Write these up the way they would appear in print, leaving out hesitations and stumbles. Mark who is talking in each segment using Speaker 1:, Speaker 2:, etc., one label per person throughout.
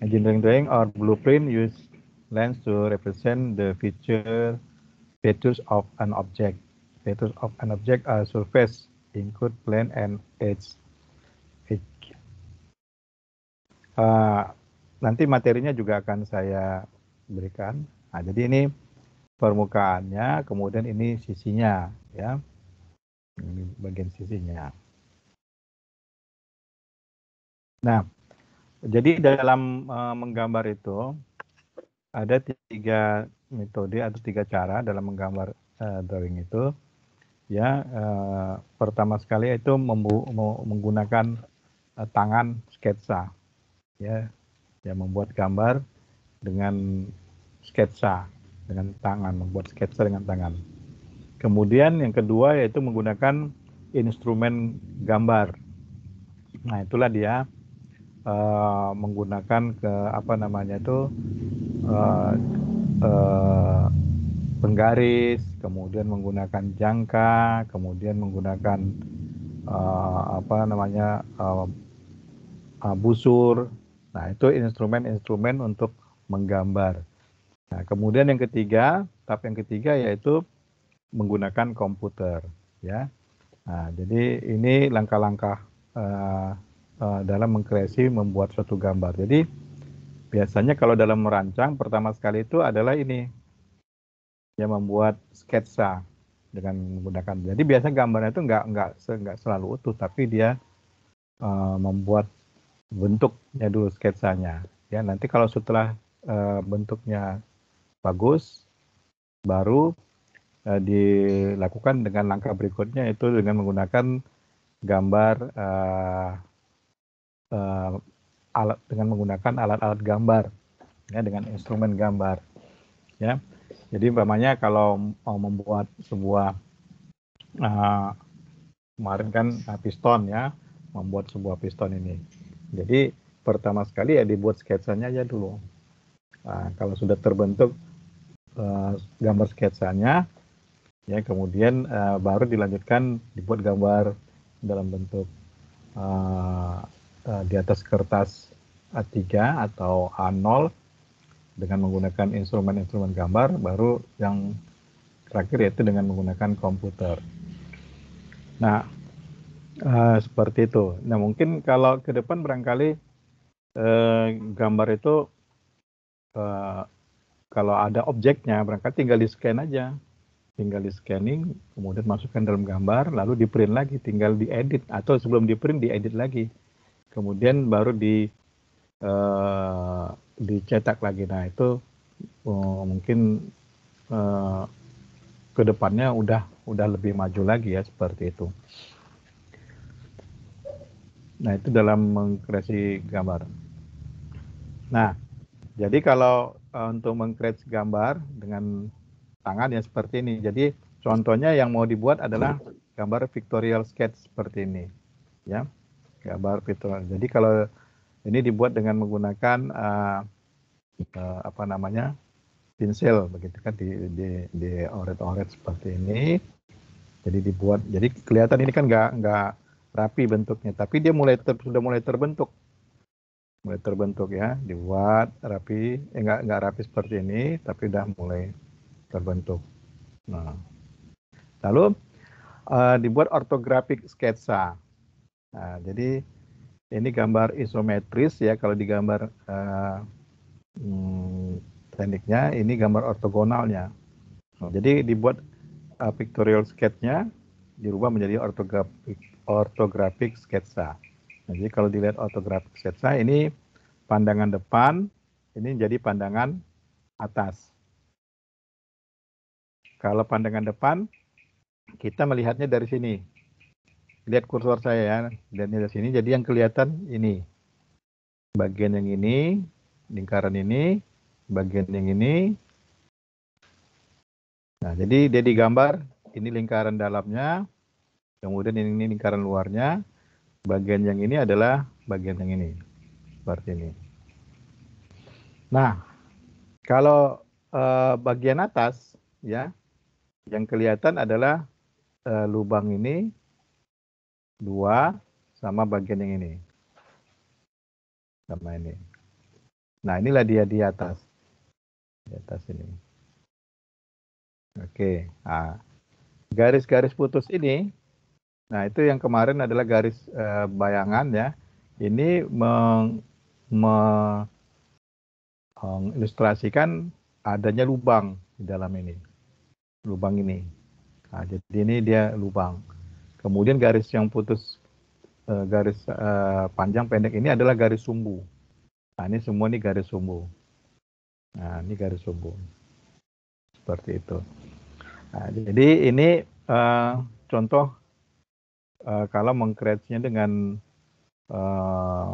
Speaker 1: Engineering drawing or blueprint use lines to represent the features of an object. Features of an object are surface, include plane and edge. Nanti materinya juga akan saya berikan. Nah, jadi ini permukaannya, kemudian ini sisinya, ya. Ini bagian sisinya. Nah, jadi dalam menggambar itu ada 3 metode atau 3 cara dalam menggambar drawing itu. Ya, pertama sekali itu menggunakan tangan sketsa, ya, membuat gambar dengan sketsa dengan tangan, membuat sketsa dengan tangan. Kemudian yang kedua yaitu menggunakan instrumen gambar. Nah, itulah dia menggunakan penggaris, kemudian menggunakan jangka, kemudian menggunakan busur. Nah, itu instrumen-instrumen untuk menggambar. Nah, kemudian yang ketiga, tahap yang ketiga yaitu menggunakan komputer, ya. Nah, jadi ini langkah-langkah dalam mengkreasi membuat suatu gambar. Jadi biasanya kalau dalam merancang pertama sekali itu adalah ini, ya, membuat sketsa dengan menggunakan. Jadi biasanya gambarnya itu nggak selalu utuh, tapi dia membuat bentuknya dulu, sketsanya. Ya, nanti kalau setelah bentuknya bagus, baru dilakukan dengan langkah berikutnya, itu dengan menggunakan gambar dengan menggunakan alat-alat gambar, ya, dengan instrumen gambar, ya. Jadi umpamanya kalau mau membuat sebuah kemarin kan piston, ya, membuat sebuah piston ini. Jadi pertama sekali ya dibuat sketsanya aja dulu. Nah, kalau sudah terbentuk gambar sketsanya, ya, kemudian baru dilanjutkan dibuat gambar dalam bentuk di atas kertas A3 atau A0 dengan menggunakan instrumen-instrumen gambar. Baru yang terakhir yaitu dengan menggunakan komputer. Nah, seperti itu. Nah, mungkin kalau ke depan barangkali gambar itu kalau ada objeknya barangkali tinggal di scan aja, tinggal di scanning, kemudian masukkan dalam gambar, lalu di print lagi, tinggal diedit, atau sebelum di print diedit lagi, kemudian baru dicetak lagi. Nah, itu mungkin ke depannya udah lebih maju lagi, ya, seperti itu. Nah, itu dalam mengkreasi gambar. Nah, jadi kalau untuk mengkreasi gambar dengan tangan ya seperti ini. Jadi contohnya yang mau dibuat adalah gambar pictorial sketch seperti ini, ya, gambar pictorial. Jadi kalau ini dibuat dengan menggunakan pinsel, begitu kan, di oret-oret seperti ini. Jadi dibuat, jadi kelihatan ini kan nggak rapi bentuknya, tapi dia sudah mulai terbentuk, ya, dibuat rapi, nggak rapi seperti ini, tapi udah mulai terbentuk. Nah, lalu dibuat ortografik sketsa. Nah, jadi ini gambar isometris, ya, kalau digambar tekniknya, ini gambar ortogonalnya. Nah, jadi dibuat pictorial sketch-nya dirubah menjadi ortografik sketsa. Nah, jadi kalau dilihat ortografik sketsa, ini pandangan depan, ini jadi pandangan atas. Kalau pandangan depan, kita melihatnya dari sini. Lihat kursor saya, ya, lihatnya dari sini. Jadi yang kelihatan ini, bagian yang ini, lingkaran ini, bagian yang ini. Nah, jadi dia digambar, ini lingkaran dalamnya, kemudian ini lingkaran luarnya, bagian yang ini adalah bagian yang ini, seperti ini. Nah, kalau bagian atas, ya, yang kelihatan adalah lubang ini 2, sama bagian yang ini. Sama ini. Nah, inilah dia di atas. Di atas ini. Oke. Nah, garis-garis putus ini, nah itu yang kemarin adalah garis bayangan ya. Ini mengilustrasikan adanya lubang di dalam ini. Lubang ini. Nah, jadi ini dia lubang. Kemudian garis yang putus, garis panjang pendek ini adalah garis sumbu. Nah, ini semua ini garis sumbu. Nah, ini garis sumbu. Seperti itu. Nah, jadi ini contoh kalau mengcreate-nya dengan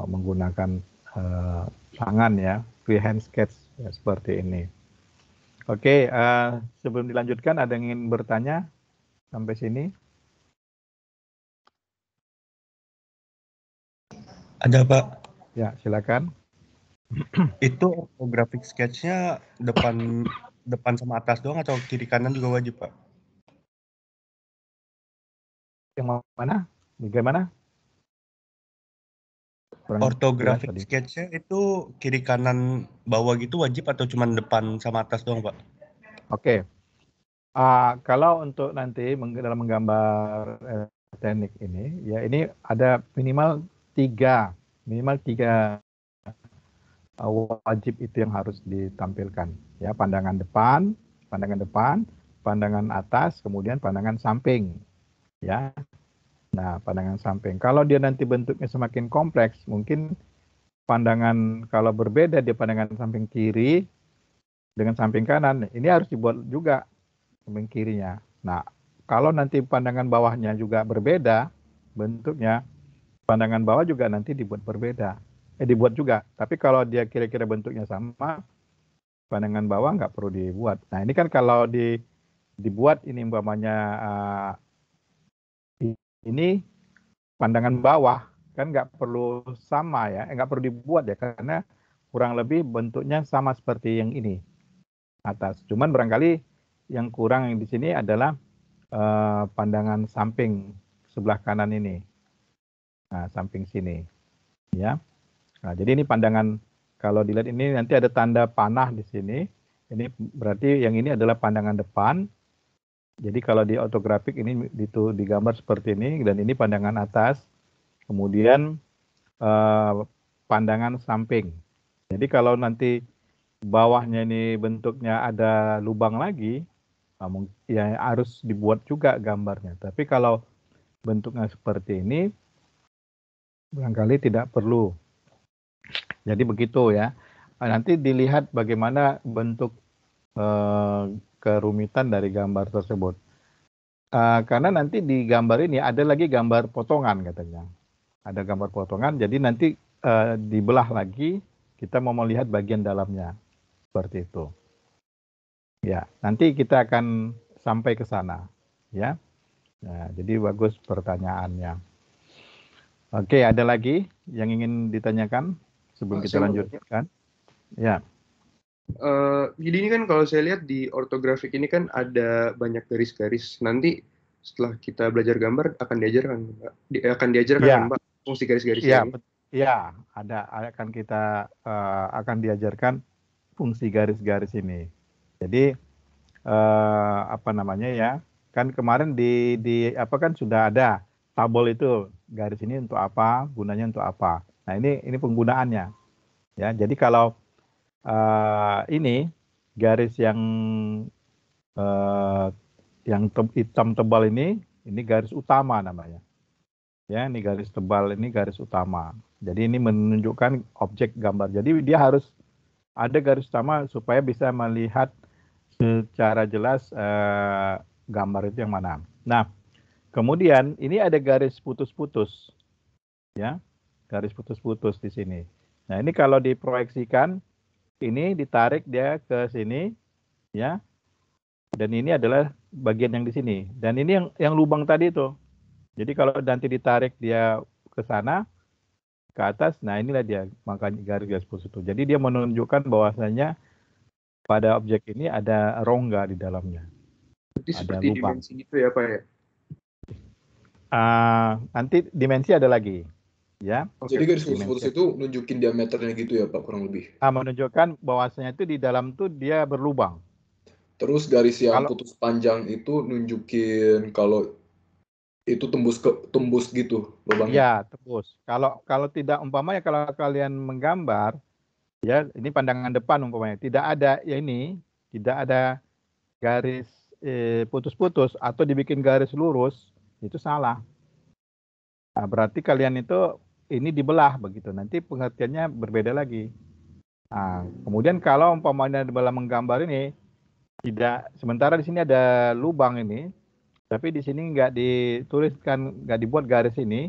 Speaker 1: menggunakan tangan ya, freehand sketch ya, seperti ini. Oke, sebelum dilanjutkan ada yang ingin bertanya sampai sini?
Speaker 2: Ada, Pak.
Speaker 1: Ya, silakan.
Speaker 2: Itu grafik sketch-nya depan sama atas doang atau kiri kanan juga wajib, Pak?
Speaker 1: Yang mana? Bagaimana?
Speaker 2: Ortografik sketch-nya itu kiri kanan bawah gitu wajib atau cuma depan sama atas doang, Pak?
Speaker 1: Oke. Kalau untuk nanti dalam menggambar teknik ini, ya ini ada minimal tiga wajib itu yang harus ditampilkan. Ya, pandangan depan, pandangan atas, kemudian pandangan samping. Ya. Nah, pandangan samping. Kalau dia nanti bentuknya semakin kompleks, mungkin pandangan kalau berbeda dia pandangan samping kiri dengan samping kanan, ini harus dibuat juga samping kirinya. Nah, kalau nanti pandangan bawahnya juga berbeda bentuknya, pandangan bawah juga nanti dibuat berbeda. Dibuat juga. Tapi kalau dia kira-kira bentuknya sama, pandangan bawah nggak perlu dibuat. Nah, ini kan kalau dibuat ini umpamanya ini pandangan bawah kan nggak perlu sama ya, nggak perlu dibuat ya karena kurang lebih bentuknya sama seperti yang ini atas. Cuman barangkali yang kurang yang di sini adalah pandangan samping sebelah kanan ini, nah samping sini, ya. Nah jadi ini pandangan kalau dilihat ini nanti ada tanda panah di sini. Ini berarti yang ini adalah pandangan depan. Jadi kalau di ortografik ini digambar seperti ini dan ini pandangan atas. Kemudian pandangan samping. Jadi kalau nanti bawahnya ini bentuknya ada lubang lagi, ya harus dibuat juga gambarnya. Tapi kalau bentuknya seperti ini, barangkali tidak perlu. Jadi begitu ya. Nanti dilihat bagaimana bentuk kerumitan dari gambar tersebut. Karena nanti di gambar ini ada lagi gambar potongan katanya. Ada gambar potongan, jadi nanti dibelah lagi, kita mau melihat bagian dalamnya. Seperti itu. Ya, nanti kita akan sampai ke sana. Ya, nah, jadi bagus pertanyaannya. Oke, ada lagi yang ingin ditanyakan sebelum kita lanjutkan? Ya.
Speaker 3: Jadi ini kan kalau saya lihat di ortografik ini kan ada banyak garis-garis. Nanti setelah kita belajar gambar akan diajarkan,
Speaker 1: Ya.
Speaker 3: Pak, fungsi garis-garis
Speaker 1: Ya,
Speaker 3: ini.
Speaker 1: ya, akan kita akan diajarkan fungsi garis-garis ini. Jadi apa namanya ya? Kan kemarin di apa kan sudah ada tabel itu garis ini untuk apa, gunanya untuk apa. Nah ini penggunaannya. Ya, jadi kalau ini garis yang hitam tebal ini garis utama namanya. Ya, ini garis tebal ini garis utama. Jadi ini menunjukkan objek gambar. Jadi dia harus ada garis utama supaya bisa melihat secara jelas gambar itu yang mana. Nah, kemudian ini ada garis putus-putus, ya, garis putus-putus di sini. Nah, ini kalau diproyeksikan, ini ditarik dia ke sini, ya, dan ini adalah bagian yang di sini. Dan ini yang lubang tadi itu. Jadi kalau nanti ditarik dia ke sana, ke atas, nah inilah dia makanya garis-garis putus itu. Jadi dia menunjukkan bahwasanya pada objek ini ada rongga di dalamnya.
Speaker 3: Berarti
Speaker 1: ada
Speaker 3: seperti
Speaker 1: lubang.
Speaker 3: dimensi gitu ya, Pak ya?
Speaker 1: Nanti dimensi ada lagi, ya.
Speaker 3: Oke.
Speaker 4: Jadi garis
Speaker 1: Dimensi.
Speaker 4: putus-putus itu nunjukin diameternya gitu ya Pak, kurang lebih.
Speaker 1: Menunjukkan bahwasanya itu di dalam tuh dia berlubang.
Speaker 4: Terus garis yang
Speaker 1: Kalau-
Speaker 4: putus panjang itu nunjukin kalau itu tembus gitu lubangnya.
Speaker 1: Ya, tembus. Kalau tidak umpamanya kalau kalian menggambar, ya ini pandangan depan umpamanya tidak ada ya ini, tidak ada garis putus-putus atau dibikin garis lurus, itu salah. Nah, berarti kalian itu ini dibelah begitu. Nanti pengertiannya berbeda lagi. Nah, kemudian kalau umpamanya dalam menggambar ini tidak, sementara di sini ada lubang ini, tapi di sini nggak dituliskan, nggak dibuat garis ini,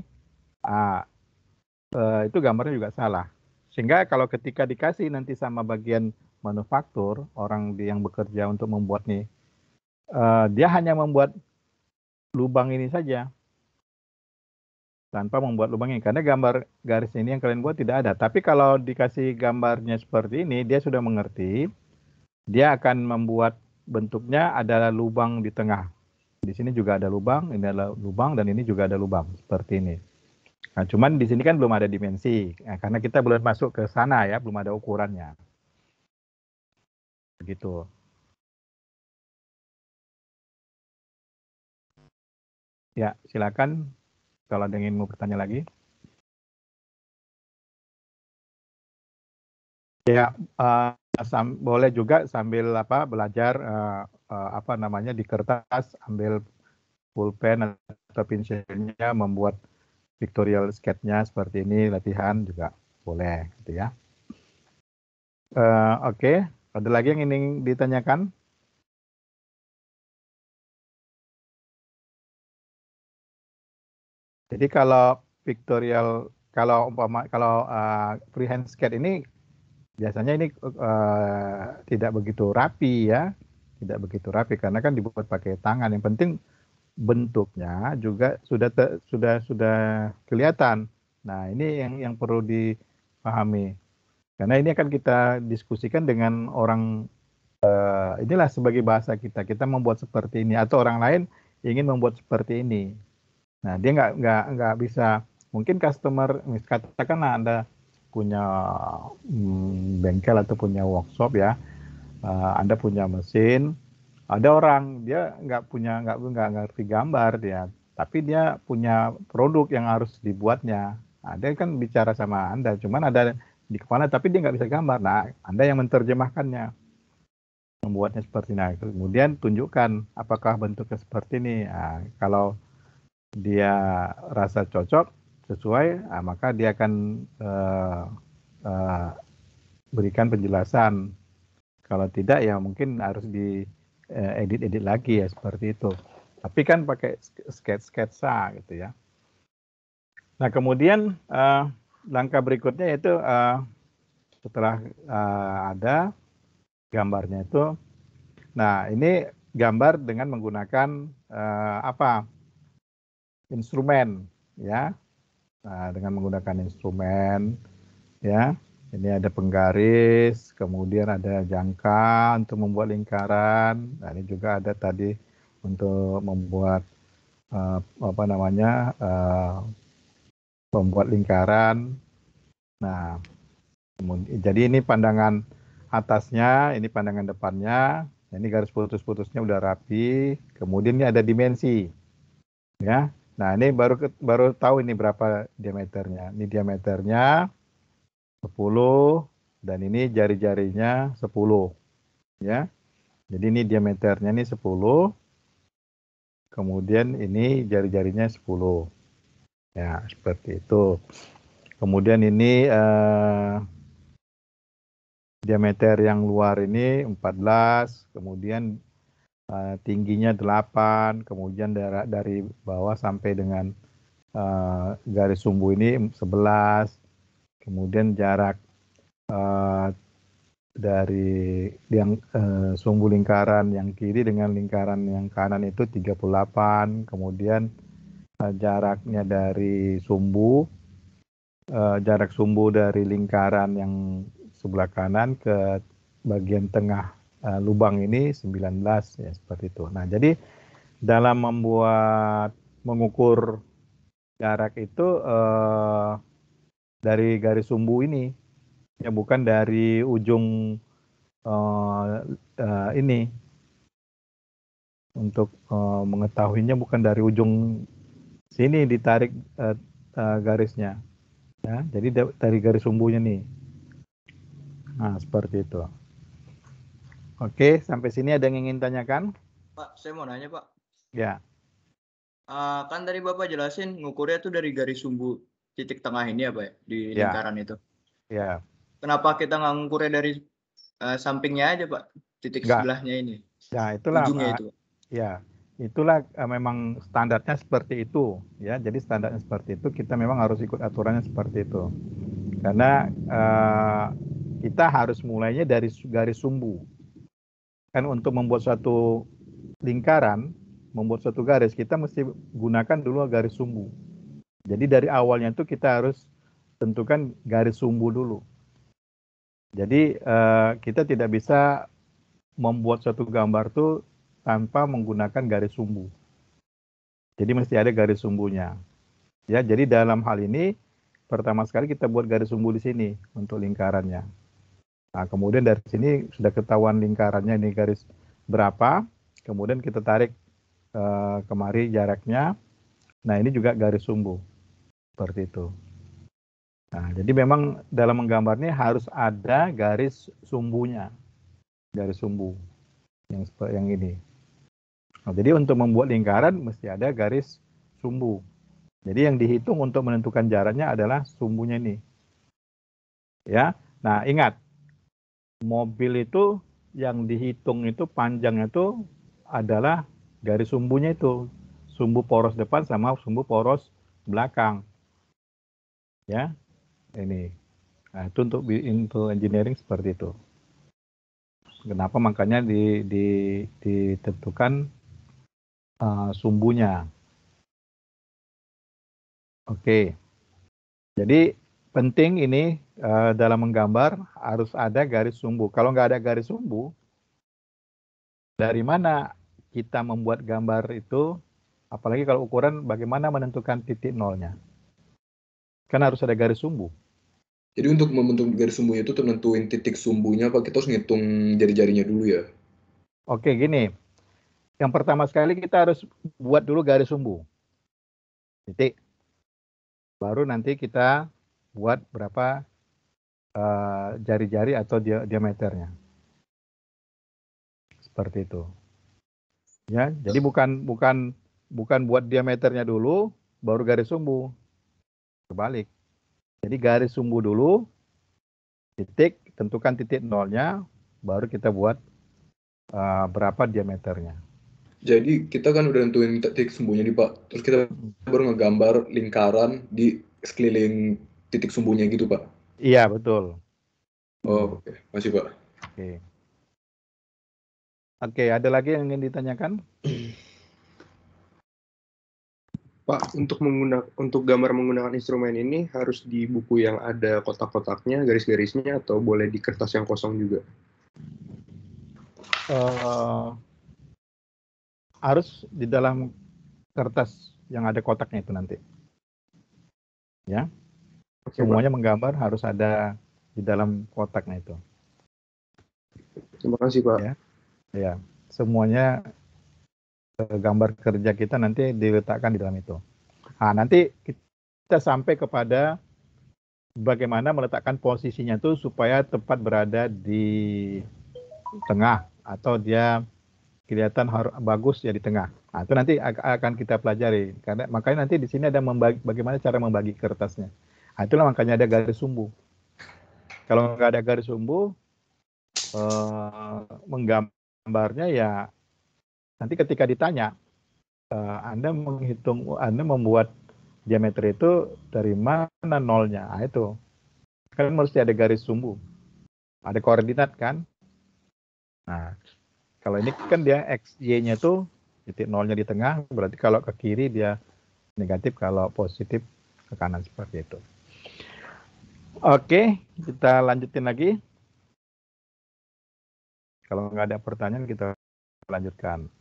Speaker 1: itu gambarnya juga salah. Sehingga kalau ketika dikasih nanti sama bagian manufaktur, orang yang bekerja untuk membuat nih, dia hanya membuat lubang ini saja, tanpa membuat lubang ini. Karena gambar garis ini yang kalian buat tidak ada. Tapi kalau dikasih gambarnya seperti ini, dia sudah mengerti, dia akan membuat bentuknya adalah lubang di tengah. Di sini juga ada lubang, ini adalah lubang, dan ini juga ada lubang, seperti ini. Nah, cuman di sini kan belum ada dimensi, karena kita belum masuk ke sana ya, belum ada ukurannya. Begitu. Ya, silakan kalau ada yang ingin mau bertanya lagi. Ya, boleh juga sambil belajar di kertas, ambil pulpen atau pensilnya, membuat pictorial sketch-nya seperti ini, latihan juga boleh gitu ya. Oke. Ada lagi yang ingin ditanyakan? Jadi kalau pictorial, kalau freehand sketch ini biasanya ini tidak begitu rapi ya, tidak begitu rapi karena kan dibuat pakai tangan. Yang penting bentuknya juga sudah kelihatan. Nah, ini yang perlu dipahami. Karena ini akan kita diskusikan dengan orang, inilah sebagai bahasa kita membuat seperti ini, atau orang lain ingin membuat seperti ini. Nah, dia nggak bisa, mungkin customer, katakanlah Anda punya bengkel atau punya workshop ya, Anda punya mesin, ada orang dia nggak ngerti gambar dia, tapi dia punya produk yang harus dibuatnya. Nah, dia kan bicara sama Anda, cuman ada di kepala tapi dia nggak bisa gambar. Nah, Anda yang menerjemahkannya, membuatnya seperti ini. Kemudian tunjukkan apakah bentuknya seperti ini. Nah, kalau dia rasa cocok sesuai, maka dia akan berikan penjelasan. Kalau tidak ya mungkin harus edit lagi ya, seperti itu. Tapi kan pakai sketsa gitu ya. Nah, kemudian langkah berikutnya yaitu setelah ada gambarnya itu, nah ini gambar dengan menggunakan instrumen ya. Nah, dengan menggunakan instrumen ya. Ini ada penggaris, kemudian ada jangka untuk membuat lingkaran. Nah, ini juga ada tadi untuk membuat membuat lingkaran. Nah, jadi ini pandangan atasnya, ini pandangan depannya. Ini garis putus-putusnya udah rapi. Kemudian ini ada dimensi, ya. Nah, ini baru tahu ini berapa diameternya. Ini diameternya 10 dan ini jari-jarinya 10 ya. Jadi ini diameternya ini 10. Kemudian ini jari-jarinya 10. Ya, seperti itu. Kemudian ini diameter yang luar ini 14, kemudian tingginya 8, kemudian dari bawah sampai dengan garis sumbu ini 11. Kemudian jarak dari yang sumbu lingkaran yang kiri dengan lingkaran yang kanan itu 38. Kemudian jaraknya dari sumbu, jarak sumbu dari lingkaran yang sebelah kanan ke bagian tengah lubang ini 19 ya, seperti itu. Nah, jadi dalam mengukur Jarak itu dari garis sumbu ini, ya bukan dari ujung ini. Untuk mengetahuinya bukan dari ujung sini ditarik garisnya, ya. Jadi dari garis sumbunya nih. Nah, seperti itu. Oke, sampai sini ada yang ingin tanyakan?
Speaker 5: Pak, saya mau nanya, Pak.
Speaker 1: Ya.
Speaker 5: Kan tadi Bapak jelasin ngukurnya tuh dari garis sumbu titik tengah ini ya, Pak, di lingkaran itu.
Speaker 1: Ya.
Speaker 5: Kenapa kita nggak ngukurnya dari sampingnya aja, Pak? Titik sebelahnya ini.
Speaker 1: Ya, itulah.
Speaker 5: Ujungnya itu.
Speaker 1: Ya, itulah memang standarnya seperti itu, ya. Jadi standarnya seperti itu, kita memang harus ikut aturannya seperti itu. Karena kita harus mulainya dari garis sumbu. Kan untuk membuat suatu lingkaran, membuat suatu garis, kita mesti gunakan dulu garis sumbu. Jadi dari awalnya itu kita harus tentukan garis sumbu dulu. Jadi kita tidak bisa membuat suatu gambar itu tanpa menggunakan garis sumbu. Jadi mesti ada garis sumbunya. Ya, jadi dalam hal ini pertama sekali kita buat garis sumbu di sini untuk lingkarannya. Nah, kemudian dari sini sudah ketahuan lingkarannya ini garis berapa, kemudian kita tarik kemari jaraknya. Nah, ini juga garis sumbu. Seperti itu. Nah, jadi memang dalam menggambarnya harus ada garis sumbunya. Garis sumbu yang ini. Nah, jadi untuk membuat lingkaran mesti ada garis sumbu. Jadi yang dihitung untuk menentukan jaraknya adalah sumbunya ini. Ya. Nah, ingat, mobil itu yang dihitung itu panjangnya itu adalah garis sumbunya itu. Sumbu poros depan sama sumbu poros belakang. Ya. Ini. Nah, itu untuk engineering seperti itu. Kenapa makanya ditentukan sumbunya. Oke. Jadi penting ini dalam menggambar harus ada garis sumbu. Kalau nggak ada garis sumbu, dari mana kita membuat gambar itu, apalagi kalau ukuran bagaimana menentukan titik nolnya. Kan harus ada garis sumbu.
Speaker 4: Jadi untuk membentuk garis sumbunya itu tentuin titik sumbunya, Pak, kita harus ngitung jari-jarinya dulu ya?
Speaker 1: Oke, gini. Yang pertama sekali kita harus buat dulu garis sumbu. Titik. Baru nanti kita buat berapa jari-jari atau diameternya. Seperti itu. Ya, jadi bukan buat diameternya dulu, baru garis sumbu. Terbalik. Jadi garis sumbu dulu, titik, tentukan titik nolnya, baru kita buat berapa diameternya.
Speaker 4: Jadi kita kan udah nentuin titik sumbunya nih, Pak. Terus kita baru ngegambar lingkaran di sekeliling titik sumbunya gitu, Pak?
Speaker 1: Iya, betul.
Speaker 4: Oh, oke. Masih, Pak.
Speaker 1: Oke, ada lagi yang ingin ditanyakan?
Speaker 3: Pak, untuk gambar menggunakan instrumen ini harus di buku yang ada kotak-kotaknya, garis-garisnya, atau boleh di kertas yang kosong juga?
Speaker 1: Harus di dalam kertas yang ada kotaknya itu nanti. Ya. Oke, semuanya Pak. Menggambar harus ada di dalam kotaknya itu.
Speaker 3: Terima kasih, Pak.
Speaker 1: Ya. Semuanya gambar kerja kita nanti diletakkan di dalam itu. Nah, nanti kita sampai kepada bagaimana meletakkan posisinya itu supaya tepat berada di tengah atau dia kelihatan bagus ya di tengah. Nah, itu nanti akan kita pelajari. Karena makanya nanti di sini ada bagaimana cara membagi kertasnya. Nah, itulah makanya ada garis sumbu. Kalau nggak ada garis sumbu, menggambarnya ya nanti ketika ditanya, Anda membuat diameter itu dari mana nolnya? Nah, itu kan mesti ada garis sumbu, ada koordinat kan? Nah, kalau ini kan dia X, Y-nya tuh titik nolnya di tengah, berarti kalau ke kiri dia negatif, kalau positif ke kanan seperti itu. Oke, kita lanjutin lagi. Kalau nggak ada pertanyaan kita lanjutkan.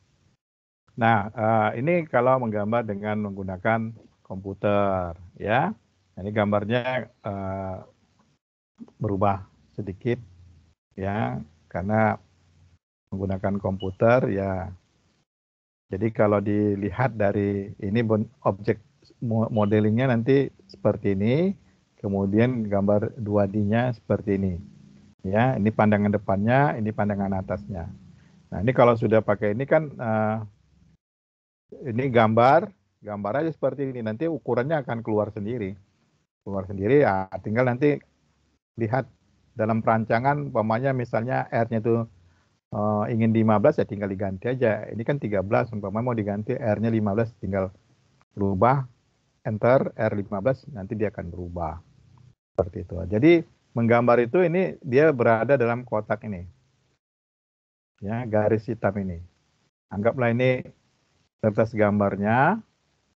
Speaker 1: Nah, ini kalau menggambar dengan menggunakan komputer, ya. Ini gambarnya berubah sedikit, ya, karena menggunakan komputer, ya. Jadi kalau dilihat dari ini objek modelingnya nanti seperti ini, kemudian gambar 2D-nya seperti ini. Ya, ini pandangan depannya, ini pandangan atasnya. Nah, ini kalau sudah pakai ini kan ini gambar aja seperti ini. Nanti ukurannya akan keluar sendiri. Ya, tinggal nanti lihat dalam perancangan, umpamanya misalnya R-nya itu ingin 15 ya tinggal diganti aja. Ini kan 13, umpamanya mau diganti R-nya 15, tinggal berubah, enter R15, nanti dia akan berubah. Seperti itu. Jadi menggambar itu ini dia berada dalam kotak ini. Ya, garis hitam ini. Anggaplah ini kertas gambarnya.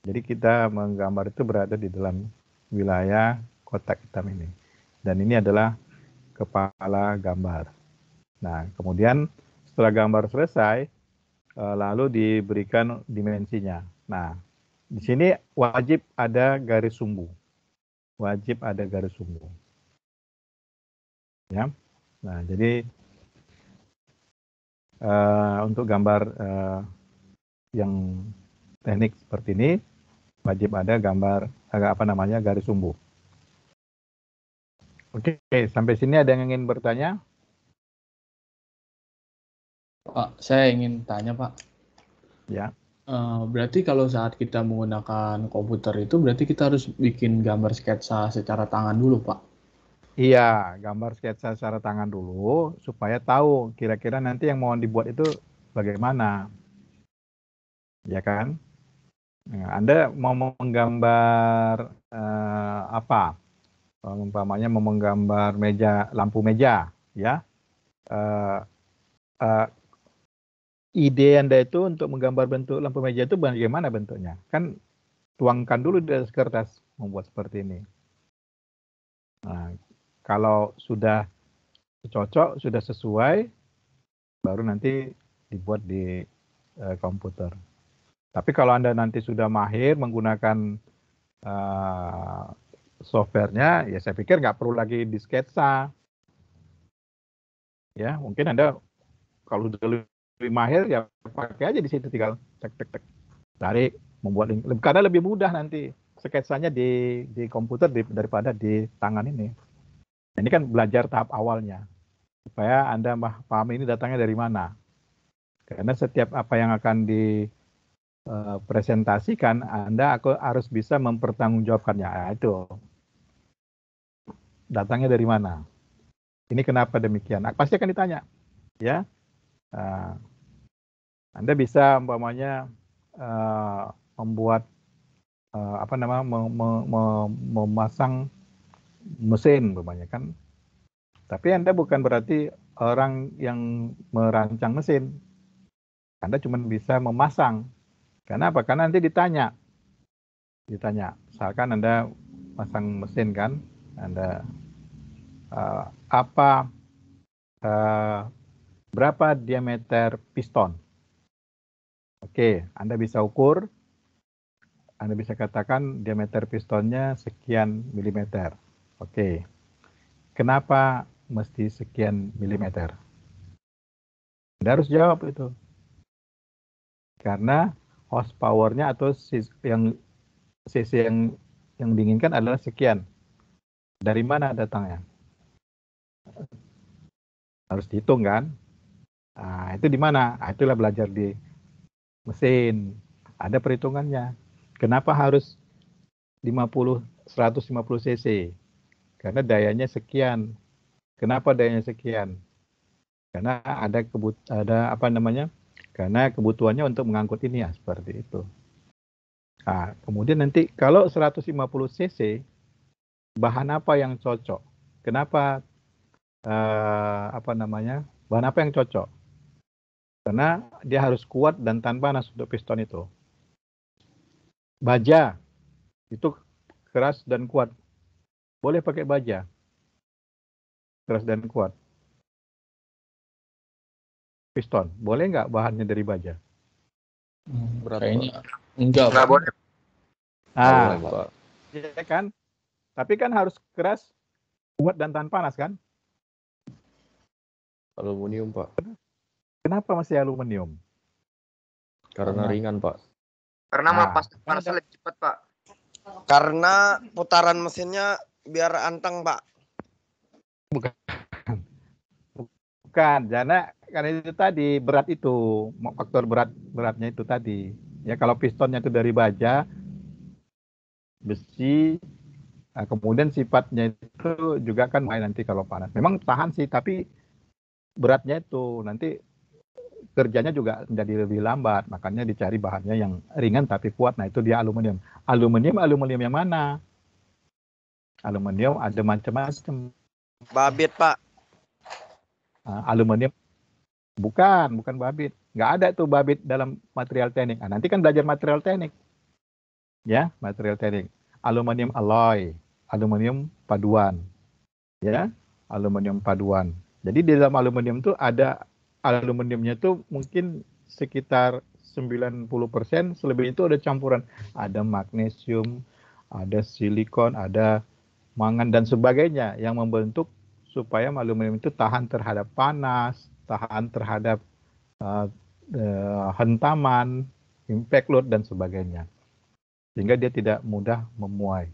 Speaker 1: Jadi kita menggambar itu berada di dalam wilayah kotak hitam ini. Dan ini adalah kepala gambar. Nah, kemudian setelah gambar selesai, lalu diberikan dimensinya. Nah, di sini wajib ada garis sumbu. Wajib ada garis sumbu. Ya. Nah, jadi untuk gambar yang teknik seperti ini wajib ada gambar garis sumbu. Oke, sampai sini ada yang ingin bertanya?
Speaker 6: Pak, saya ingin tanya, Pak.
Speaker 1: Ya.
Speaker 6: Berarti kalau saat kita menggunakan komputer itu berarti kita harus bikin gambar sketsa secara tangan dulu, Pak?
Speaker 1: Iya, gambar sketsa secara tangan dulu supaya tahu kira-kira nanti yang mau dibuat itu bagaimana. Ya kan? Nah, Anda mau menggambar apa? Umpamanya mau menggambar lampu meja, ya. Ide Anda itu untuk menggambar bentuk lampu meja itu bagaimana bentuknya? Kan tuangkan dulu di atas kertas membuat seperti ini. Nah, kalau sudah cocok, sudah sesuai, baru nanti dibuat di komputer. Tapi kalau Anda nanti sudah mahir menggunakan softwarenya, ya saya pikir nggak perlu lagi di sketsa. Ya, mungkin Anda kalau sudah lebih mahir ya pakai aja di situ, tinggal tek tarik, membuat link. Karena lebih mudah nanti sketsanya di komputer daripada di tangan ini. Ini kan belajar tahap awalnya supaya Anda paham ini datangnya dari mana. Karena setiap apa yang akan dipresentasikan, Anda harus bisa mempertanggungjawabkannya. Nah, itu datangnya dari mana. Ini kenapa demikian? Pasti akan ditanya, ya. Anda bisa umpamanya membuat memasang mesin umpamanya kan. Tapi Anda bukan berarti orang yang merancang mesin. Anda cuma bisa memasang. Karena apa? Karena nanti ditanya. Misalkan Anda pasang mesin kan, Anda berapa diameter piston? Oke, Anda bisa ukur. Anda bisa katakan diameter pistonnya sekian milimeter. Oke. Kenapa mesti sekian milimeter? Anda harus jawab itu. Karena horsepower-nya atau cc yang diinginkan adalah sekian. Dari mana datangnya? Harus dihitung kan? Nah, itu di mana? Nah, itulah belajar di mesin. Ada perhitungannya. Kenapa harus 150 cc? Karena dayanya sekian. Kenapa dayanya sekian? Karena karena kebutuhannya untuk mengangkut ini ya, seperti itu. Nah, kemudian nanti kalau 150 cc, bahan apa yang cocok? Kenapa bahan apa yang cocok? Karena dia harus kuat dan tahan panas untuk piston itu. Baja itu keras dan kuat. Boleh pakai baja. Keras dan kuat. Piston, boleh nggak bahannya dari baja?
Speaker 6: Kayaknya enggak,
Speaker 3: Nggak boleh.
Speaker 1: Nah,
Speaker 7: Boleh, Pak.
Speaker 1: ya kan? Tapi kan harus keras, kuat dan tahan panas kan?
Speaker 7: Aluminium, Pak.
Speaker 1: Kenapa masih aluminium?
Speaker 7: Karena ringan, Pak.
Speaker 8: Karena
Speaker 1: Nah,
Speaker 8: melepas
Speaker 1: kan
Speaker 8: panasnya
Speaker 1: ada-
Speaker 8: lebih cepat, Pak.
Speaker 9: Karena putaran mesinnya biar anteng, Pak.
Speaker 1: Bukan, karena itu tadi berat itu, faktor beratnya itu tadi. Ya kalau pistonnya itu dari baja, besi, nah, kemudian sifatnya itu juga kan main nanti kalau panas. Memang tahan sih, tapi beratnya itu nanti kerjanya juga menjadi lebih lambat. Makanya dicari bahannya yang ringan tapi kuat. Nah itu dia aluminium. Aluminium yang mana? Aluminium ada macam-macam.
Speaker 9: Babit, Pak.
Speaker 1: Aluminium bukan babit. Nggak ada tuh babit dalam material teknik. Nah, nanti kan belajar material teknik. Ya, material teknik. Aluminium alloy, aluminium paduan. Ya, aluminium paduan. Jadi di dalam aluminium itu ada aluminiumnya itu mungkin sekitar 90%, selebihnya itu ada campuran. Ada magnesium, ada silikon, ada mangan dan sebagainya yang membentuk supaya aluminium itu tahan terhadap panas, tahan terhadap hentaman, impact load dan sebagainya. Sehingga dia tidak mudah memuai.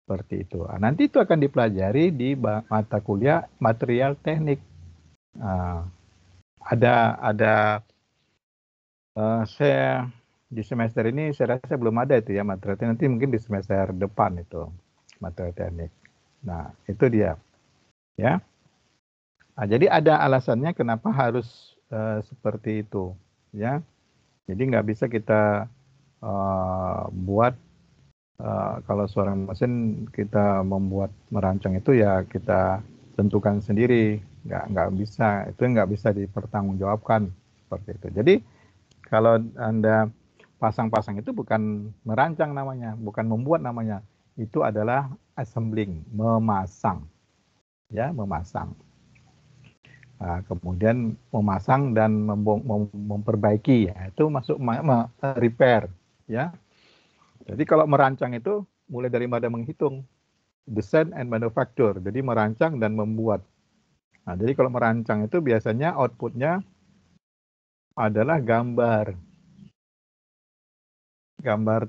Speaker 1: Seperti itu. Nah, nanti itu akan dipelajari di mata kuliah material teknik. Saya di semester ini saya rasa belum ada itu ya material teknik. Nanti mungkin di semester depan itu material teknik. Nah, itu dia. Ya. Nah, jadi ada alasannya kenapa harus seperti itu, ya. Jadi nggak bisa kita buat kalau seorang mesin kita membuat merancang itu ya kita tentukan sendiri, nggak bisa, itu nggak bisa dipertanggungjawabkan seperti itu. Jadi kalau Anda pasang-pasang itu bukan merancang namanya, bukan membuat namanya, itu adalah assembling, memasang, ya memasang. Nah, kemudian memasang dan memperbaiki, ya, itu masuk repair, ya. Jadi kalau merancang itu mulai dari pada menghitung, design and manufacture, jadi merancang dan membuat. Nah, jadi kalau merancang itu biasanya outputnya adalah gambar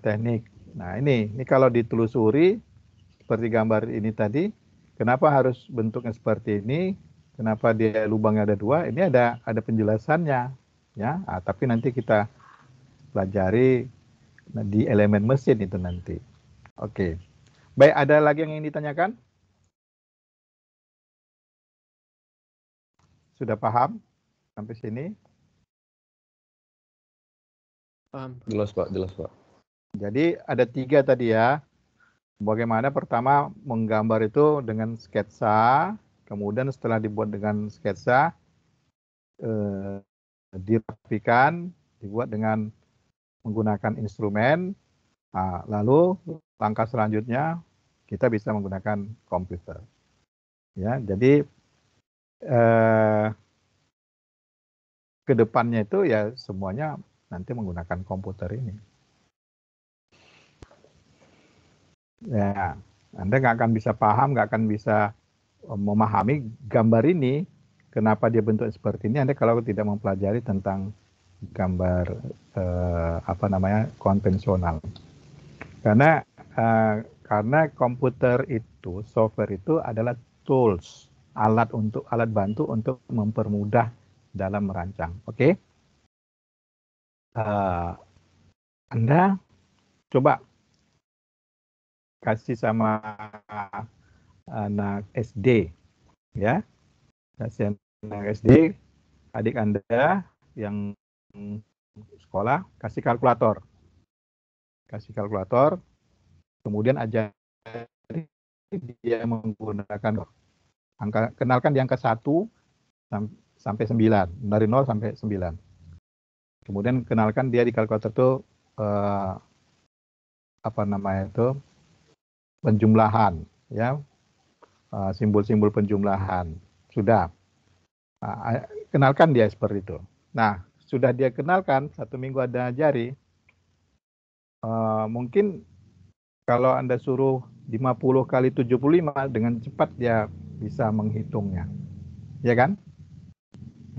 Speaker 1: teknik. Nah ini kalau ditelusuri seperti gambar ini tadi, kenapa harus bentuknya seperti ini? Kenapa dia lubangnya ada 2? Ini ada penjelasannya, ya. Tapi nanti kita pelajari di elemen mesin itu nanti. Oke. Baik, ada lagi yang ingin ditanyakan? Sudah paham sampai sini?
Speaker 6: Paham.
Speaker 7: Jelas, Pak. Jelas, Pak.
Speaker 1: Jadi ada 3 tadi ya. Bagaimana pertama menggambar itu dengan sketsa, kemudian setelah dibuat dengan sketsa, dirapikan, dibuat dengan menggunakan instrumen. Nah, lalu langkah selanjutnya kita bisa menggunakan komputer. Ya, jadi kedepannya itu ya semuanya nanti menggunakan komputer ini. Ya, Anda nggak akan bisa paham, nggak akan bisa memahami gambar ini, kenapa dia bentuk seperti ini, Anda kalau tidak mempelajari tentang gambar konvensional. Karena komputer itu, software itu adalah tools, alat bantu untuk mempermudah dalam merancang. Oke? Anda coba kasih sama anak SD, ya, kasih anak SD, adik Anda yang sekolah, kasih kalkulator, kemudian ajari dia menggunakan angka, kenalkan di angka 1 sampai 9, dari 0 sampai 9. Kemudian kenalkan dia di kalkulator itu penjumlahan, ya, simbol-simbol penjumlahan. Sudah, kenalkan dia seperti itu. Nah, sudah dia kenalkan, 1 minggu ada ajari, mungkin Kalau Anda suruh 50 kali 75 dengan cepat dia bisa menghitungnya. Ya kan?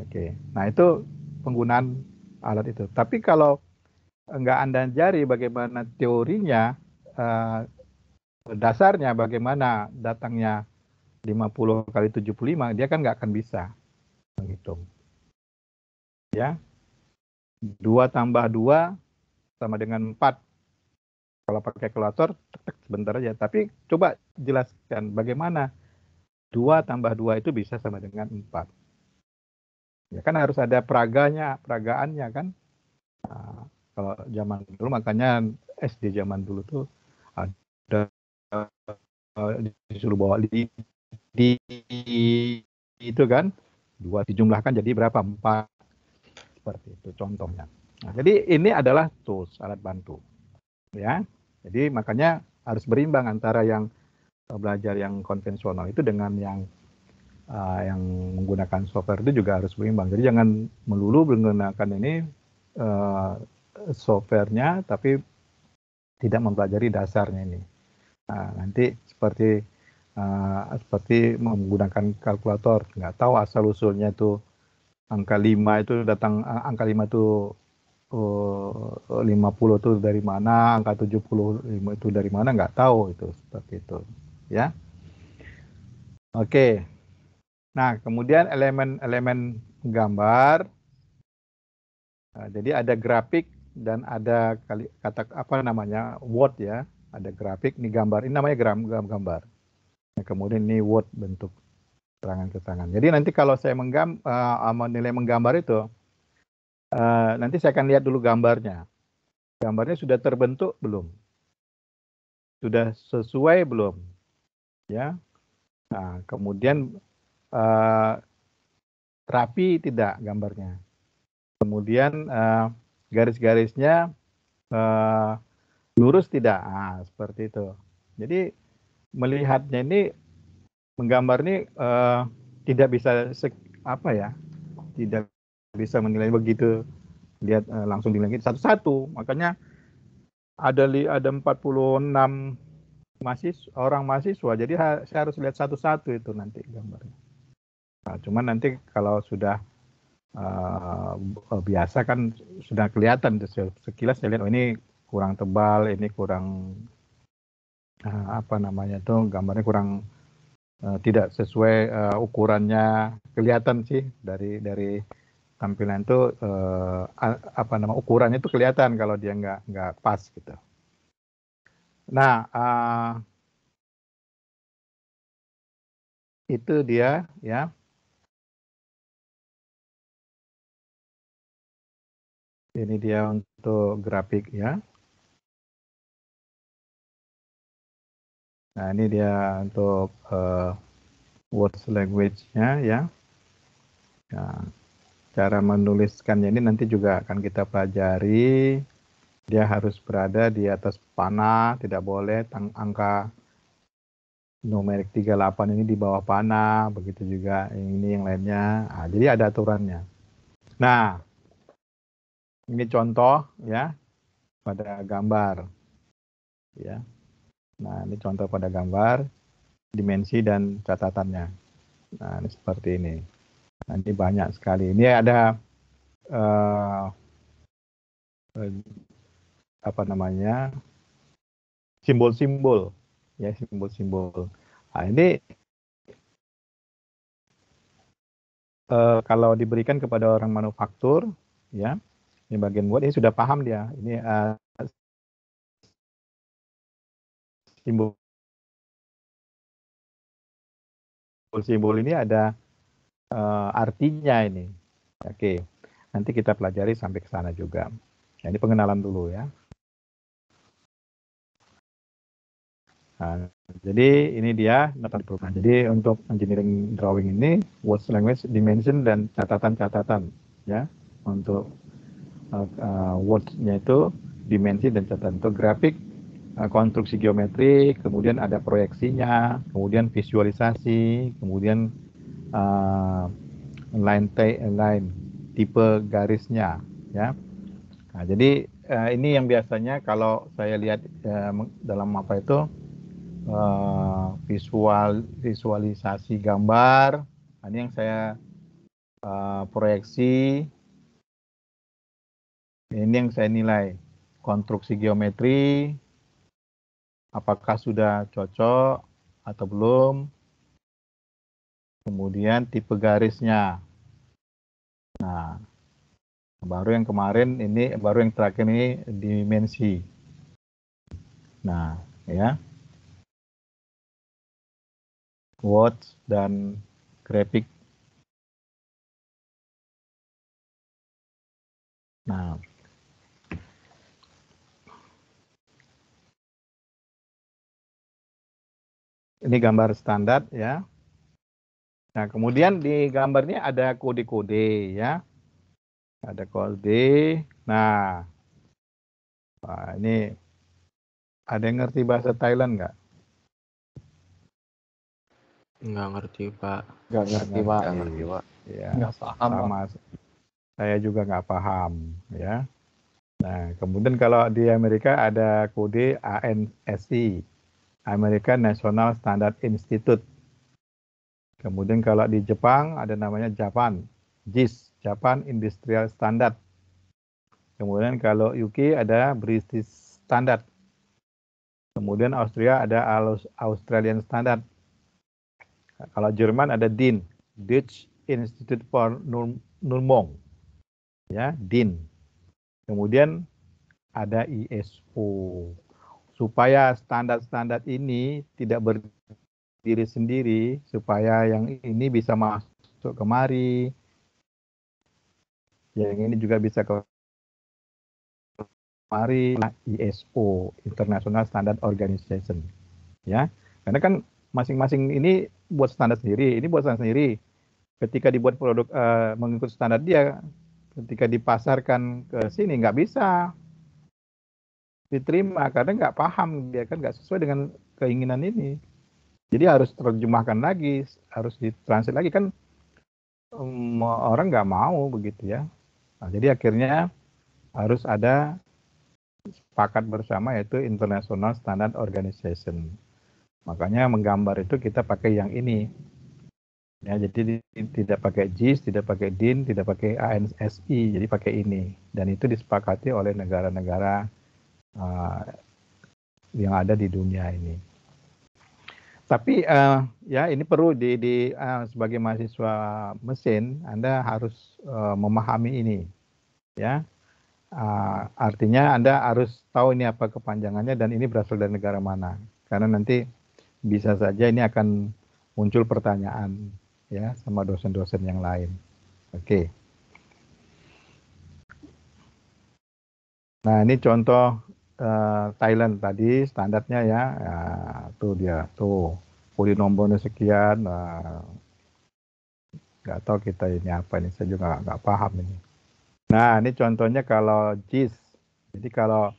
Speaker 1: Oke. Nah, itu penggunaan alat itu. Tapi kalau enggak Anda jari bagaimana teorinya, dasarnya bagaimana datangnya 50 kali 75, dia kan nggak akan bisa menghitung. Ya. 2 tambah 2 sama dengan 4. Kalau pakai kalkulator, sebentar aja. Tapi coba jelaskan bagaimana 2 tambah 2 itu bisa sama dengan 4. Ya kan harus ada peragaannya kan. Nah, kalau zaman dulu makanya SD zaman dulu tuh ada disuruh bawa di itu kan. 2 dijumlahkan jadi berapa? 4. Seperti itu contohnya. Nah, jadi ini adalah tools, alat bantu. Ya. Jadi makanya harus berimbang antara yang belajar yang konvensional itu dengan yang menggunakan software itu juga harus berimbang. Jadi jangan melulu menggunakan ini softwarenya tapi tidak mempelajari dasarnya ini. Nah, nanti seperti menggunakan kalkulator, nggak tahu asal usulnya itu angka 5 itu datang, angka 5 itu 50 itu dari mana, angka 75 itu dari mana, nggak tahu itu, seperti itu ya. Oke. Nah, kemudian elemen-elemen gambar. Nah, jadi ada grafik dan ada kata apa namanya word ya, ada grafik, ini gambar, ini namanya gambar. Nah, kemudian ini word, bentuk keterangan-keterangan. Jadi nanti kalau saya menilai menggambar itu, nanti saya akan lihat dulu gambarnya. Gambarnya sudah terbentuk belum? Sudah sesuai belum? Ya. Nah, kemudian rapi tidak gambarnya. Kemudian garis-garisnya lurus tidak? Nah, seperti itu. Jadi melihatnya ini, menggambar ini tidak bisa tidak bisa menilai begitu, lihat langsung dinilai satu-satu. Makanya ada 46 orang mahasiswa, jadi saya harus lihat satu-satu itu nanti gambarnya. Nah, cuman nanti kalau sudah biasa kan sudah kelihatan sekilas, saya lihat oh ini kurang tebal, ini kurang gambarnya kurang tidak sesuai ukurannya, kelihatan sih dari tampilan itu ukurannya itu kelihatan kalau dia nggak pas gitu. Nah, itu dia ya. Ini dia untuk grafik ya. Nah, ini dia untuk words language-nya ya. Nah, cara menuliskannya ini nanti juga akan kita pelajari. Dia harus berada di atas panah, tidak boleh angka numerik 38 ini di bawah panah, begitu juga ini yang lainnya. Nah, jadi ada aturannya. Nah, ini contoh ya pada gambar ya. Nah, ini contoh pada gambar, dimensi dan catatannya. Nah, ini seperti ini. Nanti banyak sekali. Ini ada simbol-simbol ya, simbol-simbol. Nah, ini kalau diberikan kepada orang manufaktur ya, ini bagian buat ini sudah paham dia. Ini simbol ini ada artinya ini. Oke, nanti kita pelajari sampai ke sana juga. Nah, ini pengenalan dulu ya. Nah, jadi ini dia nota program. Jadi untuk engineering drawing ini words language, dimension dan catatan-catatan ya. Untuk words-nya itu dimensi dan catatan. Untuk grafik konstruksi geometri, kemudian ada proyeksinya, kemudian visualisasi, kemudian line tipe garisnya ya. Nah, jadi ini yang biasanya kalau saya lihat dalam apa itu visualisasi gambar. Ini yang saya proyeksi. Ini yang saya nilai konstruksi geometri. Apakah sudah cocok atau belum? Kemudian tipe garisnya. Nah, baru yang kemarin ini, baru yang terakhir ini dimensi. Nah, ya. Words dan grafik. Nah, ini gambar standar ya. Nah, kemudian di gambarnya ada kode-kode ya. Ada kode. Nah, ini ada yang ngerti bahasa Thailand nggak?
Speaker 7: Nggak ngerti, Pak.
Speaker 6: Nggak ngerti, Pak.
Speaker 7: Nggak ngerti, Pak.
Speaker 1: Ya,
Speaker 6: Nggak paham, Pak.
Speaker 1: sama. Saya juga nggak paham ya. Nah, kemudian kalau di Amerika ada kode ANSI, American National Standard Institute. Kemudian kalau di Jepang ada namanya Japan, JIS, Japan Industrial Standard. Kemudian kalau UK ada British Standard. Kemudian Austria ada Australian Standard. Kalau Jerman ada DIN, Dutch Institute for Normung. Ya, DIN. Kemudian ada ISO. Supaya standar-standar ini tidak berdiri sendiri, supaya yang ini bisa masuk kemari, yang ini juga bisa kemari, ISO, International Standard Organization. Ya, karena kan masing-masing ini buat standar sendiri, ini buat standar sendiri. Ketika dibuat produk mengikut standar dia, ketika dipasarkan ke sini nggak bisa diterima karena nggak paham, dia kan nggak sesuai dengan keinginan ini. Jadi harus terjemahkan lagi, harus ditranslate lagi kan, orang nggak mau begitu ya. Nah, jadi akhirnya harus ada sepakat bersama yaitu International Standard Organization. Makanya menggambar itu kita pakai yang ini. Ya, jadi tidak pakai JIS, tidak pakai DIN, tidak pakai ANSI, jadi pakai ini. Dan itu disepakati oleh negara-negara yang ada di dunia ini. Tapi ya ini perlu sebagai mahasiswa mesin Anda harus memahami ini, ya. Artinya Anda harus tahu ini apa kepanjangannya dan ini berasal dari negara mana. Karena nanti bisa saja ini akan muncul pertanyaan ya sama dosen-dosen yang lain. Oke. Nah, ini contoh Thailand tadi standarnya ya, tuh dia tuh kode nomornya sekian, nggak tahu kita ini apa ini, saya juga nggak paham ini. Nah, ini contohnya kalau JIS, jadi kalau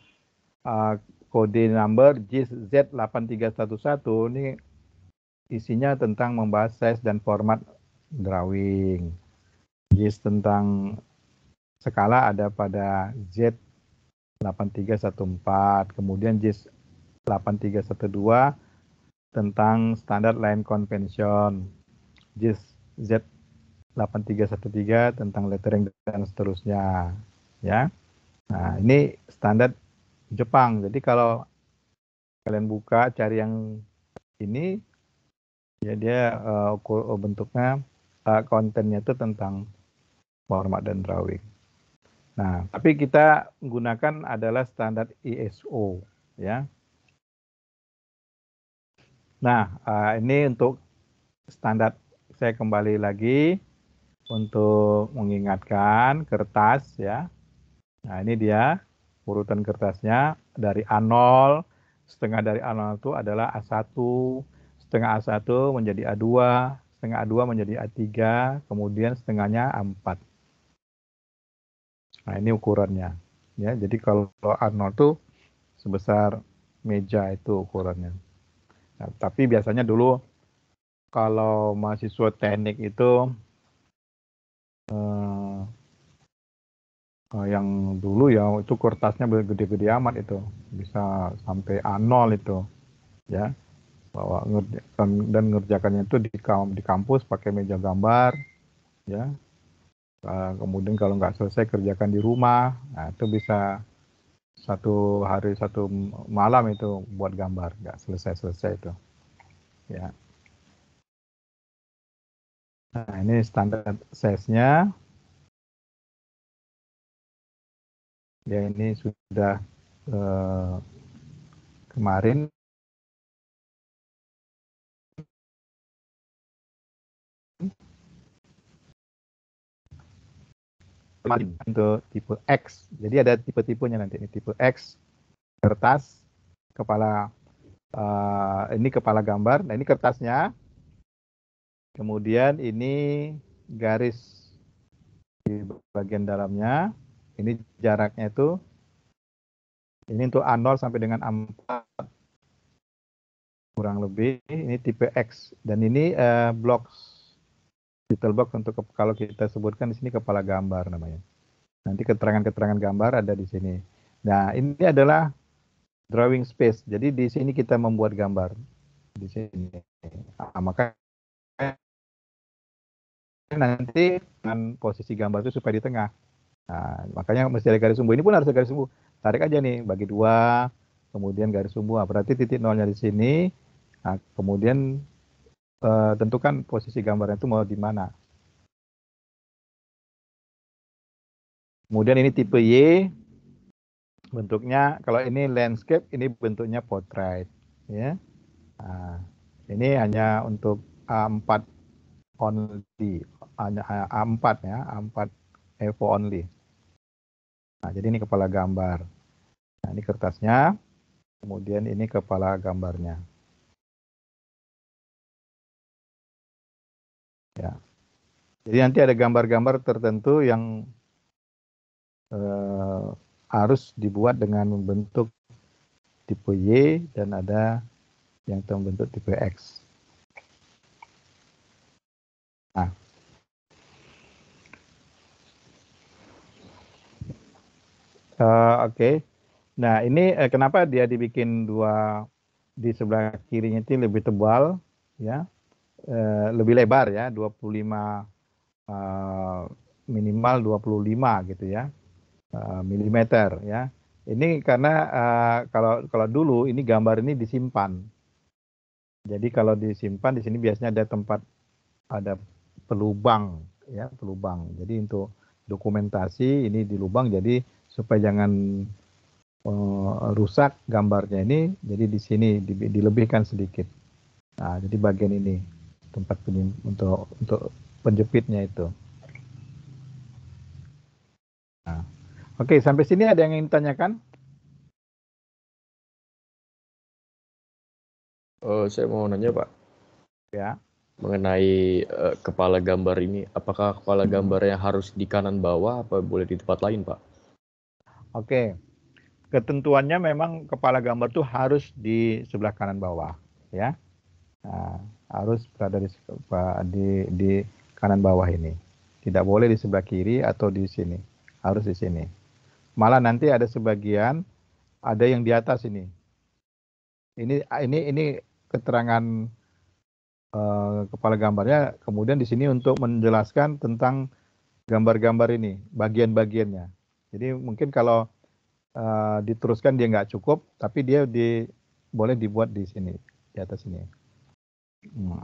Speaker 1: kode number JIS Z8311 ini isinya tentang membahas size dan format drawing. JIS tentang skala ada pada Z8314, kemudian JIS 8312 tentang standar line convention, JIS Z8313 tentang lettering dan seterusnya, ya. Nah, ini standar Jepang. Jadi kalau kalian buka cari yang ini, ya dia bentuknya kontennya itu tentang format dan drawing. Nah, tapi kita menggunakan adalah standar ISO, ya. Nah, ini untuk standar, saya kembali lagi untuk mengingatkan kertas, ya. Nah, ini dia urutan kertasnya dari A0, setengah dari A0 itu adalah A1, setengah A1 menjadi A2, setengah A2 menjadi A3, kemudian setengahnya A4. Nah, ini ukurannya. Ya, jadi kalau A0 itu sebesar meja itu ukurannya. Nah, tapi biasanya dulu kalau mahasiswa teknik itu Yang dulu ya itu kertasnya gede-gede amat itu, bisa sampai A0 itu, ya. Dan ngerjakannya itu di kampus pakai meja gambar, ya. Kemudian kalau nggak selesai kerjakan di rumah, nah itu bisa 1 hari 1 malam itu buat gambar, nggak selesai itu, ya. Nah ini standar size-nya. Ya ini sudah kemarin untuk tipe X. Jadi ada tipe-tipenya nanti. Ini tipe X, kertas, kepala ini kepala gambar. Nah ini kertasnya. Kemudian ini garis di bagian dalamnya. Ini jaraknya itu. Ini untuk A0 sampai dengan A4 kurang lebih. Ini tipe X. Dan ini blocks. Detail box untuk kalau kita sebutkan di sini kepala gambar namanya. Nanti keterangan-keterangan gambar ada di sini. Nah, ini adalah drawing space. Jadi di sini kita membuat gambar di sini. Nah, maka nanti dengan posisi gambar itu supaya di tengah. Nah, makanya mesti ada garis sumbu. Ini pun harus ada garis sumbu. Tarik aja nih, bagi 2, kemudian garis sumbu. Nah, berarti titik nolnya di sini. Nah, kemudian tentukan posisi gambarnya itu mau di mana. Kemudian ini tipe Y, bentuknya kalau ini landscape, ini bentuknya portrait, ya. Nah, ini hanya untuk A4 only, hanya A4 ya, A4 Evo only. Nah, jadi ini kepala gambar. Nah, ini kertasnya, kemudian ini kepala gambarnya. Ya. Jadi nanti ada gambar-gambar tertentu yang harus dibuat dengan bentuk tipe Y dan ada yang bentuk tipe X. Nah, oke. Nah, ini kenapa dia dibikin 2 di sebelah kirinya itu lebih tebal, ya, lebih lebar ya, 25 minimal 25 gitu ya, milimeter ya. Ini karena kalau dulu ini gambar ini disimpan. Jadi kalau disimpan di sini biasanya ada tempat, ada pelubang ya, pelubang. Jadi untuk dokumentasi ini di lubang, jadi supaya jangan rusak gambarnya ini, jadi di sini dilebihkan sedikit. Nah, jadi bagian ini tempat untuk penjepitnya itu. Nah, oke, sampai sini ada yang ingin tanyakan?
Speaker 7: Saya mau nanya Pak,
Speaker 1: Ya.
Speaker 7: mengenai kepala gambar ini, apakah kepala gambarnya harus di kanan bawah, apa boleh di tempat lain Pak?
Speaker 1: Oke, ketentuannya memang kepala gambar tuh harus di sebelah kanan bawah, ya. Nah, harus berada di kanan bawah ini. Tidak boleh di sebelah kiri atau di sini, harus di sini. Malah nanti ada sebagian, ada yang di atas ini. Ini keterangan kepala gambarnya. Kemudian di sini untuk menjelaskan tentang gambar-gambar ini, bagian-bagiannya. Jadi mungkin kalau diteruskan dia nggak cukup, tapi dia boleh dibuat di sini, di atas sini.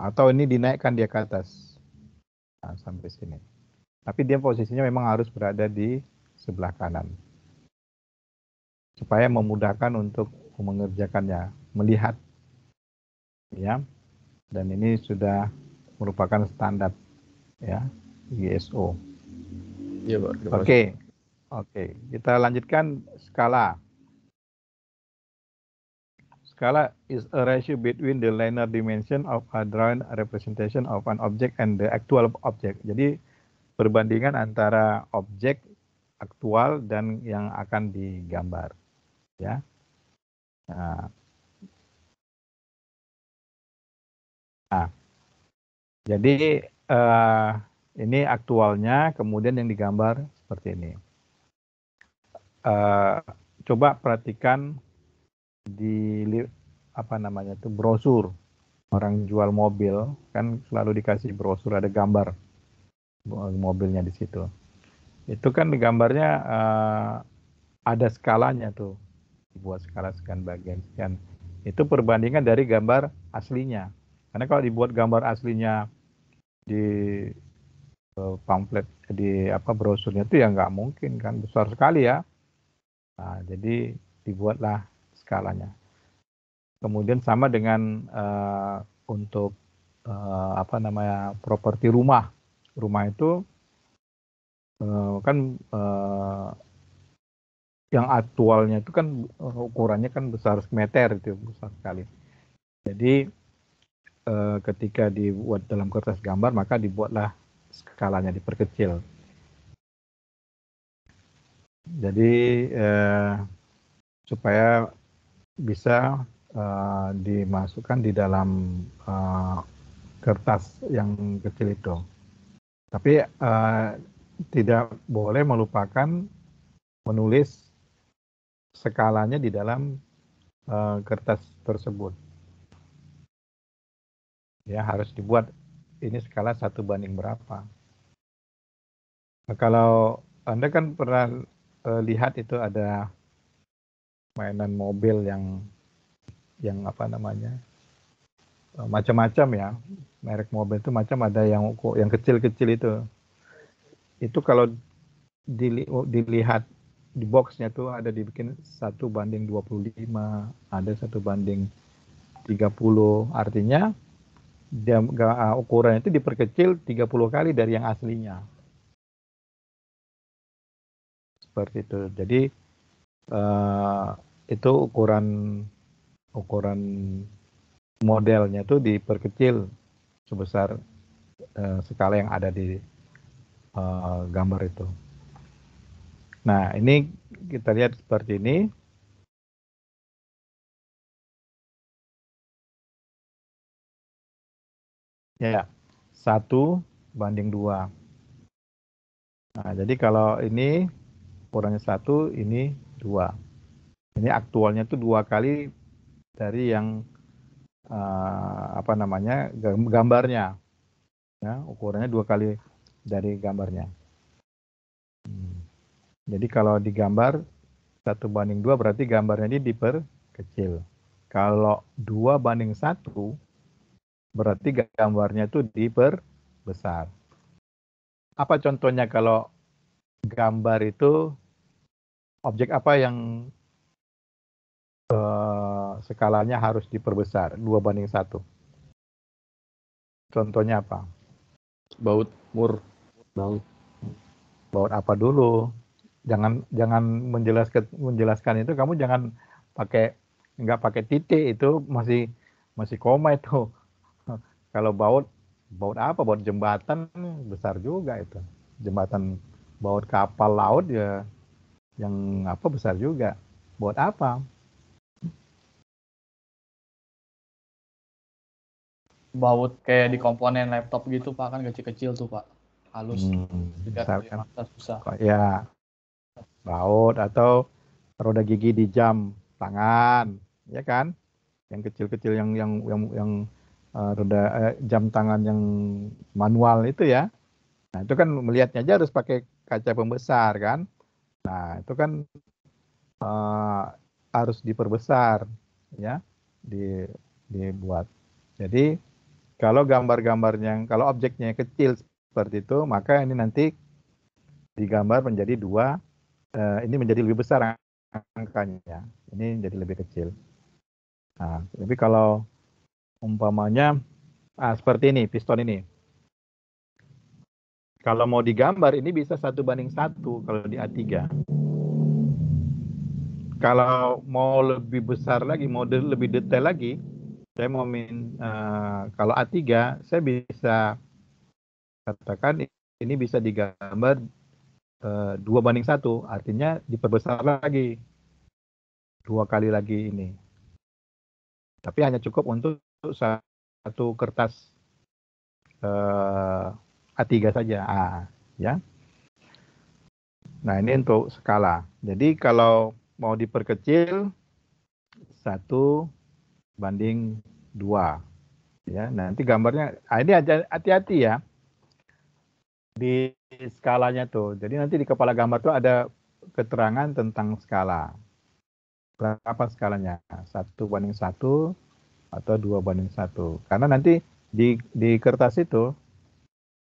Speaker 1: Atau ini dinaikkan dia ke atas, nah, sampai sini. Tapi dia posisinya memang harus berada di sebelah kanan, supaya memudahkan untuk mengerjakannya, melihat, ya. Dan ini sudah merupakan standar, ya, ISO.
Speaker 7: Iya Pak.
Speaker 1: Oke, kita lanjutkan skala. Skala is a ratio between the linear dimension of a drawn representation of an object and the actual object. Jadi perbandingan antara objek aktual dan yang akan digambar, ya. Nah, jadi ini aktualnya, kemudian yang digambar seperti ini. coba perhatikan di brosur orang jual mobil, kan selalu dikasih brosur ada gambar mobilnya di situ. Itu kan gambarnya ada skalanya tuh, dibuat skala sekian bagian sekian. Itu perbandingan dari gambar aslinya. Karena kalau dibuat gambar aslinya di pamflet di brosurnya itu ya nggak mungkin kan, besar sekali ya. Nah, jadi dibuatlah skalanya. Kemudian sama dengan untuk properti rumah. Rumah itu kan yang aktualnya itu kan ukurannya kan besar meter, itu besar sekali. Jadi ketika dibuat dalam kertas gambar maka dibuatlah skalanya, diperkecil. Jadi supaya bisa dimasukkan di dalam kertas yang kecil itu. Tapi tidak boleh melupakan menulis skalanya di dalam kertas tersebut. Ya, harus dibuat ini skala 1 banding berapa. Nah, kalau Anda kan pernah lihat itu ada mainan mobil yang macam-macam ya, merek mobil itu macam, ada yang kecil-kecil itu kalau dilihat di boxnya tuh ada dibikin 1:25, ada 1:30, artinya ukuran itu diperkecil 30 kali dari yang aslinya. Seperti itu. Jadi itu ukuran modelnya itu diperkecil sebesar skala yang ada di gambar itu. Nah, ini kita lihat seperti ini. Ya, 1:2. Nah, jadi kalau ini ukurannya 1, ini 2. Ini aktualnya itu 2 kali dari yang gambarnya. Ya, ukurannya 2 kali dari gambarnya. Jadi kalau digambar 1:2 berarti gambarnya ini diperkecil. Kalau 2:1 berarti gambarnya itu diperbesar. Apa contohnya kalau gambar itu objek apa yang skalanya harus diperbesar 2:1? Contohnya apa?
Speaker 7: Baut, mur, baut.
Speaker 1: Baut apa dulu? Jangan menjelaskan itu, kamu jangan nggak pakai titik, itu masih koma itu. Kalau baut apa? Baut jembatan besar juga itu. Jembatan baut kapal laut ya yang besar juga. Baut apa?
Speaker 6: Baut kayak di komponen laptop gitu Pak, kan kecil-kecil tuh Pak. Halus.
Speaker 1: Misalkan,
Speaker 6: susah.
Speaker 1: ya baut atau roda gigi di jam tangan, ya kan? Yang kecil-kecil yang roda jam tangan yang manual itu ya. Nah, itu kan melihatnya aja harus pakai kaca pembesar kan. Nah, itu kan harus diperbesar ya, dibuat. Jadi kalau gambar-gambarnya, kalau objeknya kecil seperti itu, maka ini nanti digambar menjadi 2, ini menjadi lebih besar angkanya, ini jadi lebih kecil. Nah, tapi kalau umpamanya seperti ini, piston ini. Kalau mau digambar ini bisa 1:1 kalau di A3. Kalau mau lebih besar lagi, mau lebih detail lagi, saya mau kalau A3 saya bisa katakan ini bisa digambar 2:1, artinya diperbesar lagi 2 kali lagi ini. Tapi hanya cukup untuk satu kertas A3 saja, ya. Nah, ini untuk skala. Jadi kalau mau diperkecil 1:2. Ya, nanti gambarnya ini aja hati-hati ya di skalanya tuh. Jadi nanti di kepala gambar tuh ada keterangan tentang skala. Berapa skalanya? 1:1 atau 2:1. Karena nanti di kertas itu,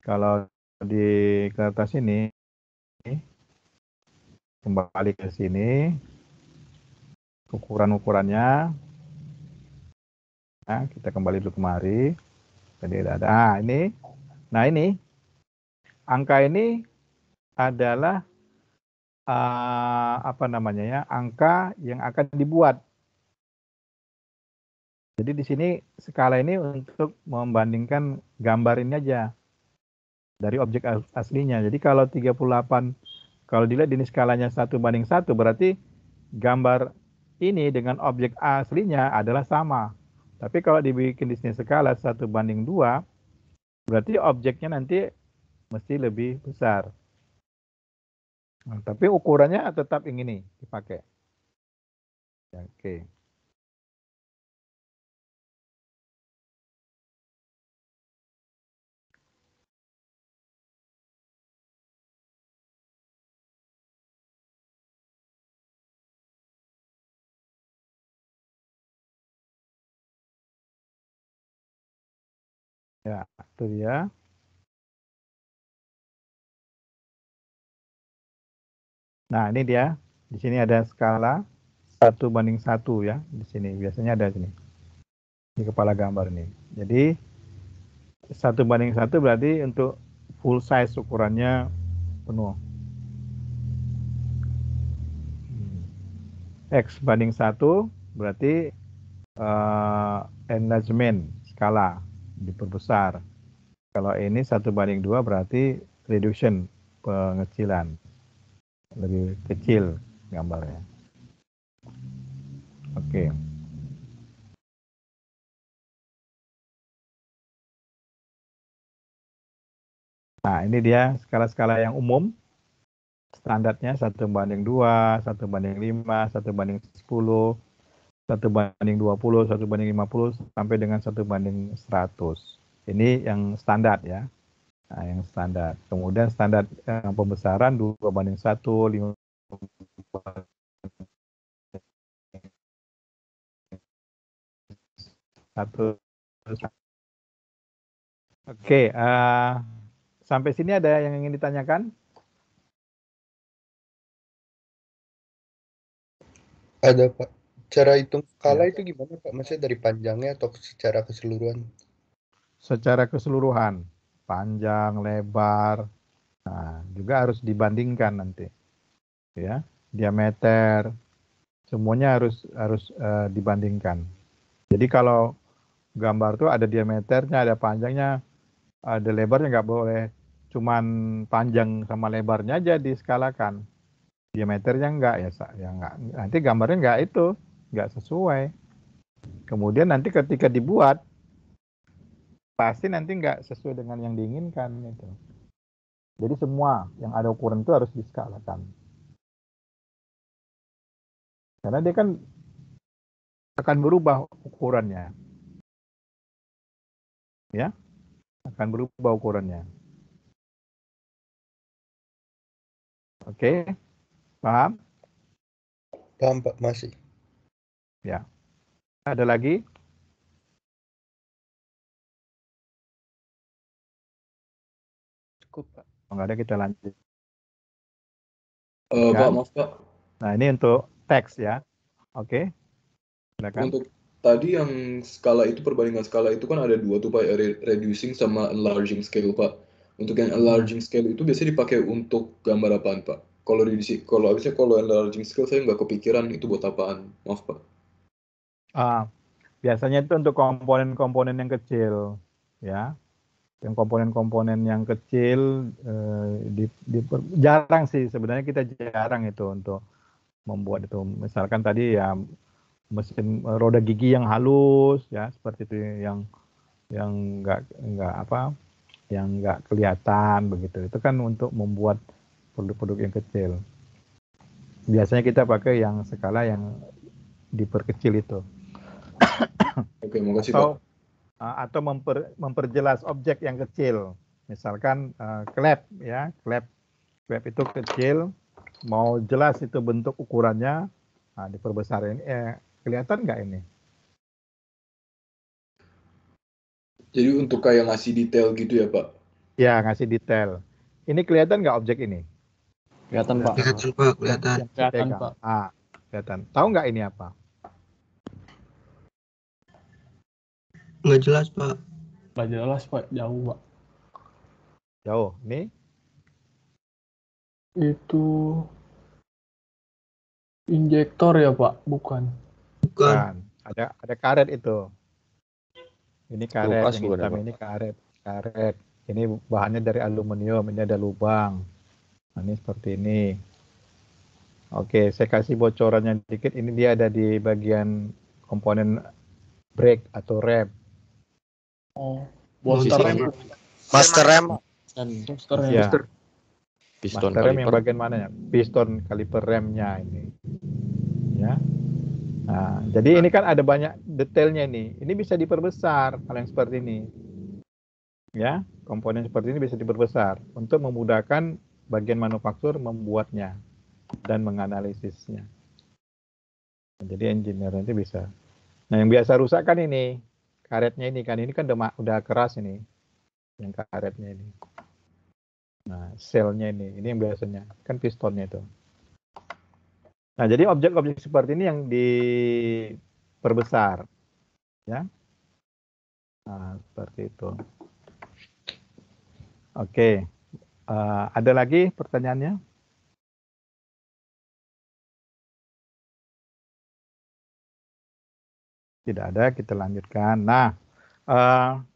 Speaker 1: kalau di kertas ini kembali ke sini, ukuran-ukurannya. Nah, kita kembali dulu kemari. Jadi ada ini. Nah, ini angka ini adalah apa namanya ya, angka yang akan dibuat. Jadi di sini skala ini untuk membandingkan gambar ini aja dari objek aslinya. Jadi kalau 38, kalau dilihat ini skalanya 1:1, berarti gambar ini dengan objek aslinya adalah sama. Tapi kalau dibikin di sini skala 1:2, berarti objeknya nanti mesti lebih besar. Nah, tapi ukurannya tetap yang ini dipakai. Ya, oke. Ya, itu dia. Nah, ini dia. Di sini ada skala 1:1 ya. Di sini biasanya ada sini. Di kepala gambar ini. Jadi 1:1 berarti untuk full size ukurannya penuh. X/1 berarti enlargement, skala, diperbesar. Kalau ini 1:2 berarti reduction, pengecilan. Lebih kecil gambarnya. Oke. Nah, ini dia skala-skala yang umum. Standarnya 1:2, 1:5, 1:10, 1:20, 1:50, sampai dengan 1:100. Ini yang standar ya. Nah, yang standar. Kemudian standar pembesaran 2:1, 5. Oke, sampai sini ada yang ingin ditanyakan?
Speaker 2: Ada Pak. Cara hitung skala
Speaker 1: Ya.
Speaker 2: itu gimana Pak? Maksudnya dari panjangnya atau secara keseluruhan?
Speaker 1: Secara keseluruhan, panjang, lebar, nah, juga harus dibandingkan nanti, ya, diameter, semuanya harus dibandingkan. Jadi kalau gambar tuh ada diameternya, ada panjangnya, ada lebarnya, nggak boleh cuman panjang sama lebarnya aja diskalakan, diameternya enggak ya enggak, nanti gambarnya enggak sesuai. Kemudian nanti ketika dibuat pasti nanti enggak sesuai dengan yang diinginkan itu. Jadi semua yang ada ukuran itu harus diskalakan. Karena dia kan akan berubah ukurannya. Ya, akan berubah ukurannya. Oke, paham?
Speaker 2: Paham Pak, masih.
Speaker 1: Ya. Ada lagi?
Speaker 6: Cukup, Pak.
Speaker 1: Kalau nggak ada kita lanjut.
Speaker 4: Pak, maaf Pak.
Speaker 1: Nah, ini untuk teks ya. Oke. Silakan.
Speaker 4: Untuk tadi yang skala itu, perbandingan skala itu kan ada dua tuh Pak, reducing sama enlarging scale Pak. Untuk yang enlarging scale itu biasanya dipakai untuk gambar apaan Pak? Kalau enlarging scale saya nggak kepikiran itu buat apaan. Maaf Pak.
Speaker 1: Biasanya itu untuk komponen-komponen yang kecil, ya. Yang komponen-komponen yang kecil jarang sih sebenarnya, kita jarang itu untuk membuat itu. Misalkan tadi ya mesin roda gigi yang halus ya, seperti itu, yang nggak kelihatan begitu. Itu kan untuk membuat produk-produk yang kecil. Biasanya kita pakai yang skala yang diperkecil itu.
Speaker 4: Oke, makasih Pak.
Speaker 1: Atau memperjelas objek yang kecil. Misalkan klep ya, klep itu kecil, mau jelas itu bentuk ukurannya, diperbesar ini. Kelihatan nggak ini?
Speaker 4: Jadi untuk kayak ngasih detail gitu ya Pak?
Speaker 1: Ya, ngasih detail. Ini kelihatan nggak objek ini?
Speaker 6: Kelihatan, Pak.
Speaker 8: Kelihatan Pak, kelihatan.
Speaker 6: Kelihatan, Pak.
Speaker 1: Kelihatan. Tahu nggak ini apa?
Speaker 8: Nggak jelas Pak.
Speaker 6: Nggak jelas, Pak. Jauh, Pak.
Speaker 1: Jauh. Ini?
Speaker 6: Itu injektor ya, Pak? Bukan.
Speaker 8: Bukan.
Speaker 1: Ada karet itu. Ini karet,
Speaker 7: Kulkas
Speaker 1: yang
Speaker 7: bukan
Speaker 1: hitam
Speaker 7: ya, Pak?
Speaker 1: ini karet. Ini bahannya dari aluminium, ini ada lubang. Nah, ini seperti ini. Oke, saya kasih bocorannya dikit. Ini dia ada di bagian komponen brake atau rem.
Speaker 6: Oh,
Speaker 8: Monster
Speaker 6: booster
Speaker 8: rem.
Speaker 6: rem.
Speaker 9: Master rem.
Speaker 6: Dan booster rem.
Speaker 1: Ya,
Speaker 7: Piston
Speaker 1: master rem yang
Speaker 7: kaliper.
Speaker 1: bagian mana ya? Piston kaliper remnya ini. Ya. Nah, jadi ini kan ada banyak detailnya ini. Ini bisa diperbesar kalau yang seperti ini. Ya, komponen seperti ini bisa diperbesar untuk memudahkan bagian manufaktur membuatnya dan menganalisisnya. Jadi engineer nanti bisa. Nah, yang biasa rusak kan ini karetnya ini kan udah keras ini, yang karetnya ini. Nah, selnya ini yang biasanya kan pistonnya itu. Nah, jadi objek-objek seperti ini yang diperbesar, ya. Nah, seperti itu. Oke, ada lagi pertanyaannya? Tidak ada, kita lanjutkan. Nah,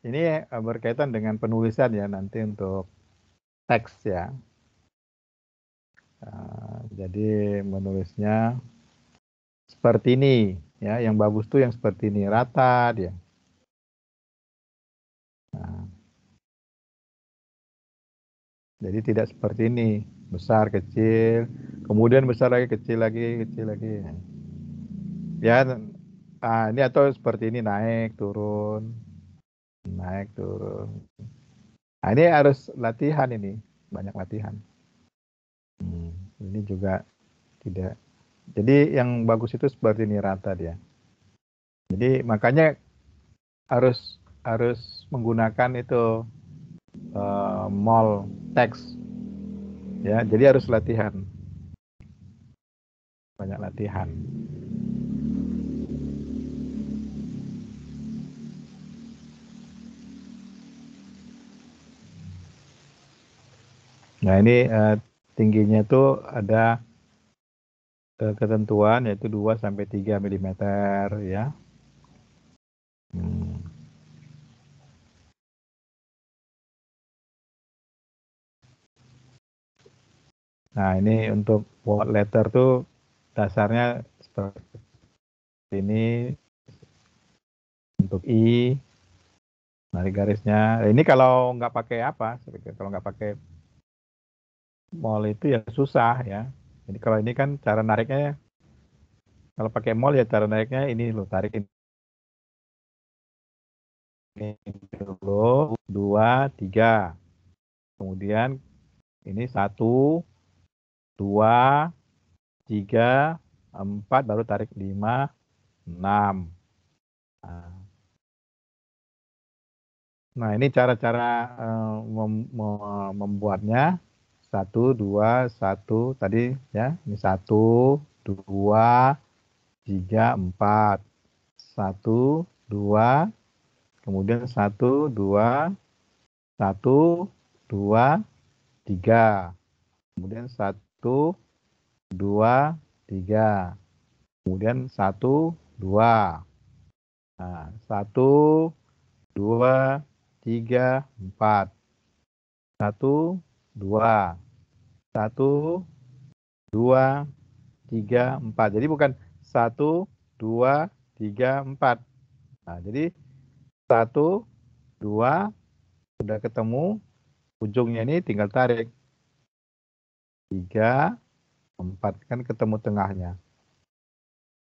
Speaker 1: ini berkaitan dengan penulisan ya nanti untuk teks ya. Jadi menulisnya seperti ini ya, yang bagus tuh yang seperti ini, rata dia. Nah, jadi tidak seperti ini, besar kecil, kemudian besar lagi kecil lagi. Ya, ini atau seperti ini naik turun. Nah, ini harus latihan ini, banyak latihan. Ini juga tidak. Jadi yang bagus itu seperti ini rata dia. Jadi makanya harus menggunakan itu mall text. Ya, jadi harus latihan. Banyak latihan. Nah, ini tingginya itu ada ketentuan yaitu 2 sampai 3 mm ya. Nah, ini untuk word letter tuh dasarnya seperti ini untuk I, narik garisnya. Ini kalau nggak pakai apa? Kalau nggak pakai mall itu ya susah ya. Jadi kalau ini kan cara nariknya, kalau pakai mall ya cara nariknya ini lo tarik ini dulu 2, 3. Kemudian ini 1, 2, 3, 4 baru tarik 5, 6. Nah, ini cara-cara membuatnya 1, 2, 1 tadi ya. Ini 1, 2, 3, 4. 1, 2, kemudian 1, 2, 1, 2, 3. Kemudian 1, 2, 3. Kemudian 1, 2. Nah, 1, 2, 3, 4. 1, 2. 1, 2, 3, 4. Jadi bukan 1, 2, 3, 4. Nah, jadi 1, 2, sudah ketemu, ujungnya ini tinggal tarik. 3, 4. Kan ketemu tengahnya.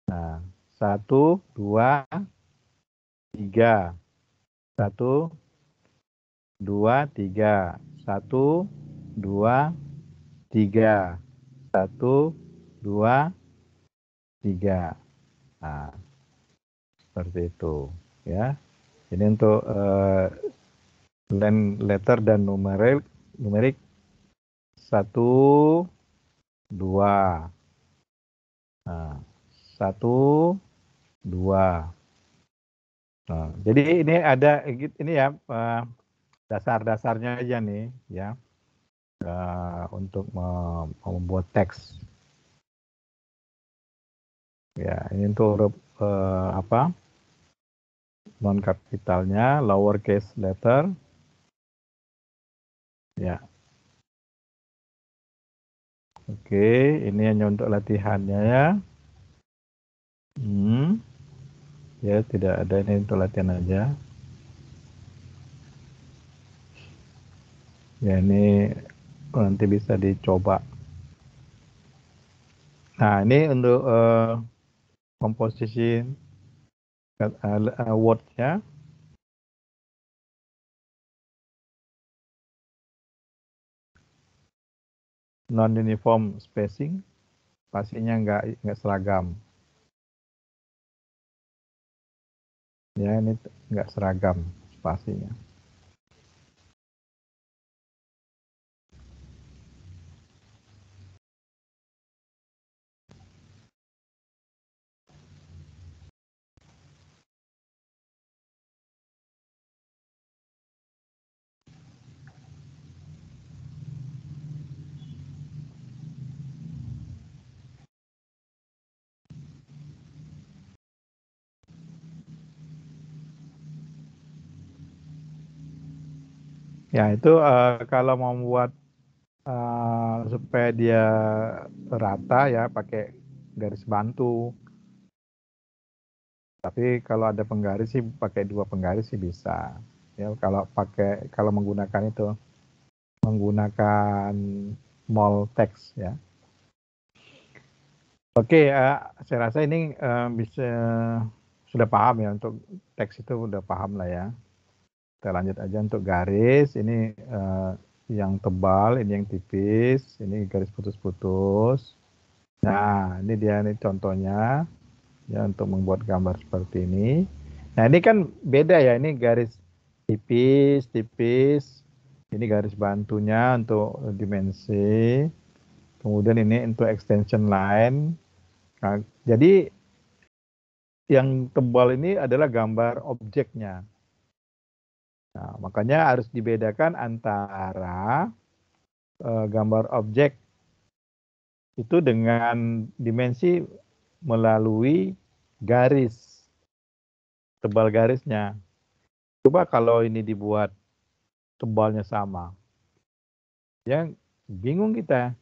Speaker 1: Nah, 1, 2, 3. 1, 2, 3. 1, 2, 3. 1, 2, 3. Nah, seperti itu. Ya. Ini untuk letter dan numerik 1, 2. Nah, 1, 2. Nah, jadi ini ada ini ya dasar-dasarnya aja nih ya untuk membuat teks. Ya, ini untuk huruf non kapitalnya, lowercase letter. Ya. Oke, ini hanya untuk latihannya ya. Ya, tidak ada, ini untuk latihan aja. Ya, ini nanti bisa dicoba. Nah, ini untuk komposisi word-nya. Non-uniform spacing, spasinya nggak seragam. Ya, ini nggak seragam spasinya. Ya, itu kalau mau membuat supaya dia rata ya pakai garis bantu. Tapi kalau ada penggaris sih pakai 2 penggaris sih bisa. Ya, kalau menggunakan mol text ya. Oke, saya rasa ini bisa sudah paham ya, untuk teks itu udah paham lah ya. Kita lanjut aja untuk garis. Ini yang tebal, ini yang tipis, ini garis putus-putus. Nah, ini dia nih contohnya ya untuk membuat gambar seperti ini. Nah, ini kan beda ya, ini garis tipis. Ini garis bantunya untuk dimensi. Kemudian ini untuk extension line. Nah, jadi yang tebal ini adalah gambar objeknya. Nah, makanya harus dibedakan antara gambar objek itu dengan dimensi melalui garis, tebal garisnya. Coba kalau ini dibuat tebalnya sama, ya bingung kita.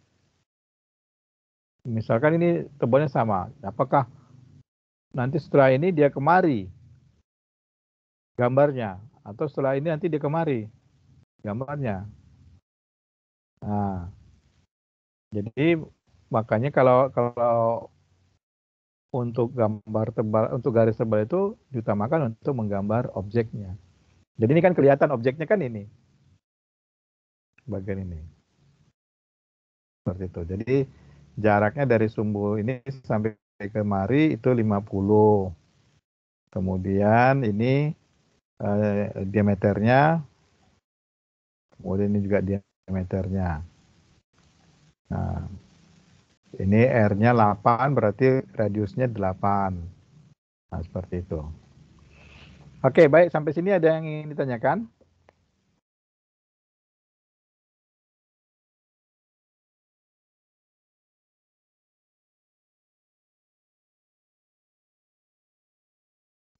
Speaker 1: Misalkan ini tebalnya sama, apakah nanti setelah ini dia kemari gambarnya, atau setelah ini nanti dia kemari gambarnya. Nah, jadi makanya kalau untuk gambar tebal, untuk garis tebal itu diutamakan untuk menggambar objeknya. Jadi ini kan kelihatan objeknya kan ini, bagian ini, seperti itu. Jadi jaraknya dari sumbu ini sampai kemari itu 50. Kemudian ini diameternya, kemudian ini juga diameternya. Nah, ini R-nya 8, berarti radiusnya 8. Nah, seperti itu. Oke, baik. Sampai sini ada yang ingin ditanyakan?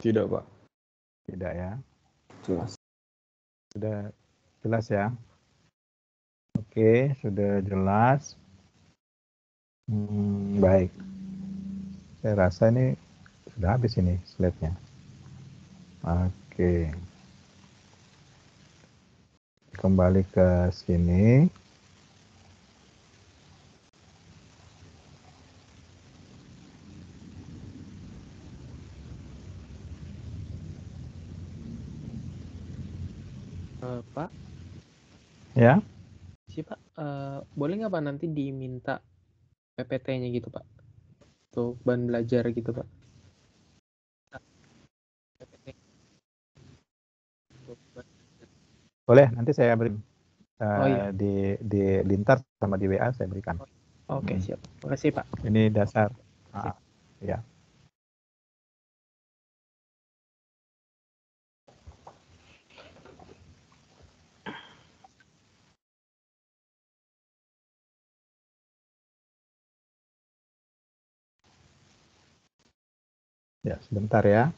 Speaker 7: Tidak, Pak.
Speaker 1: Tidak ya.
Speaker 6: Jelas.
Speaker 1: Sudah jelas ya. Oke, sudah jelas. Baik. Saya rasa ini sudah habis ini slide-nya. Oke. Kembali ke sini.
Speaker 10: Pak,
Speaker 1: Ya,
Speaker 10: sih Pak, boleh nggak Pak nanti diminta PPT-nya gitu Pak, untuk bahan belajar gitu Pak?
Speaker 1: boleh. Nanti saya beri
Speaker 10: Oh iya,
Speaker 1: di lintar sama di WA saya berikan.
Speaker 10: oke siap. Makasih Pak.
Speaker 1: Ini dasar.
Speaker 10: Sip.
Speaker 1: Ya. Ya, sebentar ya.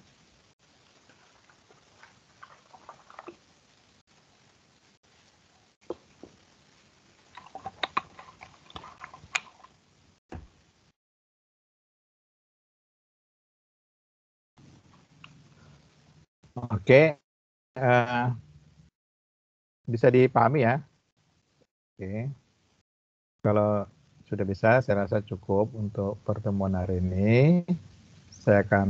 Speaker 1: Oke, bisa dipahami ya. Oke, kalau sudah bisa, saya rasa cukup untuk pertemuan hari ini. Saya akan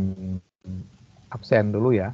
Speaker 1: absen dulu ya.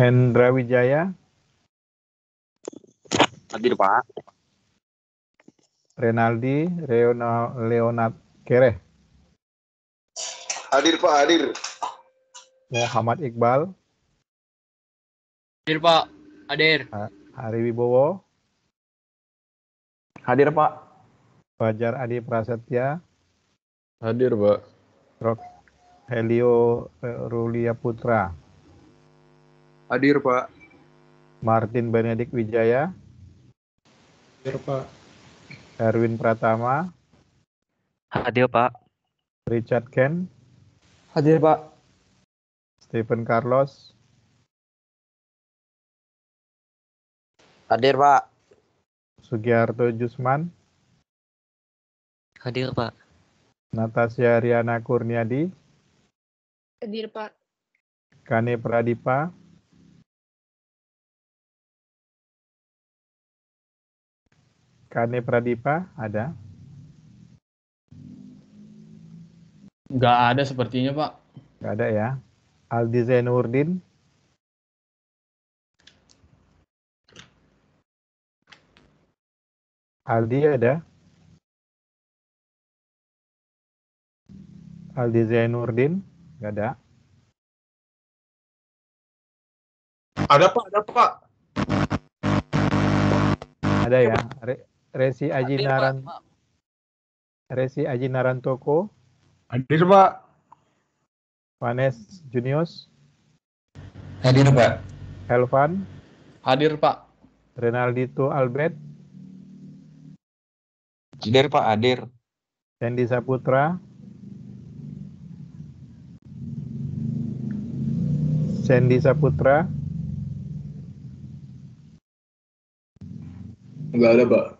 Speaker 1: Hendra Wijaya,
Speaker 11: Hadir, Pak.
Speaker 1: Renaldi Leonard Kereh,
Speaker 12: Hadir, Pak, hadir.
Speaker 1: Muhammad Iqbal,
Speaker 13: Hadir, Pak. Hadir.
Speaker 1: Hari Wibowo,
Speaker 11: Hadir, Pak.
Speaker 1: Fajar Adi Prasetya,
Speaker 7: Hadir, Pak.
Speaker 1: Helio Rulia Putra,
Speaker 3: Hadir, Pak.
Speaker 1: Martin Benedik Wijaya,
Speaker 2: Hadir, Pak.
Speaker 1: Erwin Pratama,
Speaker 11: Hadir, Pak.
Speaker 1: Richard Ken,
Speaker 11: Hadir, Pak.
Speaker 1: Stephen Carlos,
Speaker 9: Hadir, Pak.
Speaker 1: Sugiharto Jusman,
Speaker 11: Hadir, Pak.
Speaker 1: Natasha Riana Kurniadi,
Speaker 14: Hadir, Pak.
Speaker 1: Kane Pradipa, ada?
Speaker 6: Nggak ada sepertinya, Pak.
Speaker 1: Nggak ada ya. Aldi Zainuddin, Aldi ada? Aldi Zainuddin, nggak ada.
Speaker 2: Ada, Pak, ada, Pak.
Speaker 1: Ada ya. Resi Aji Narantoko,
Speaker 2: Hadir, Pak.
Speaker 1: Vanes Junius,
Speaker 15: Hadir, Pak.
Speaker 1: Elvan,
Speaker 6: Hadir, Pak.
Speaker 1: Renaldito Albert,
Speaker 15: Hadir, Pak. Hadir.
Speaker 1: Sandy Saputra,
Speaker 4: Nggak ada, Pak.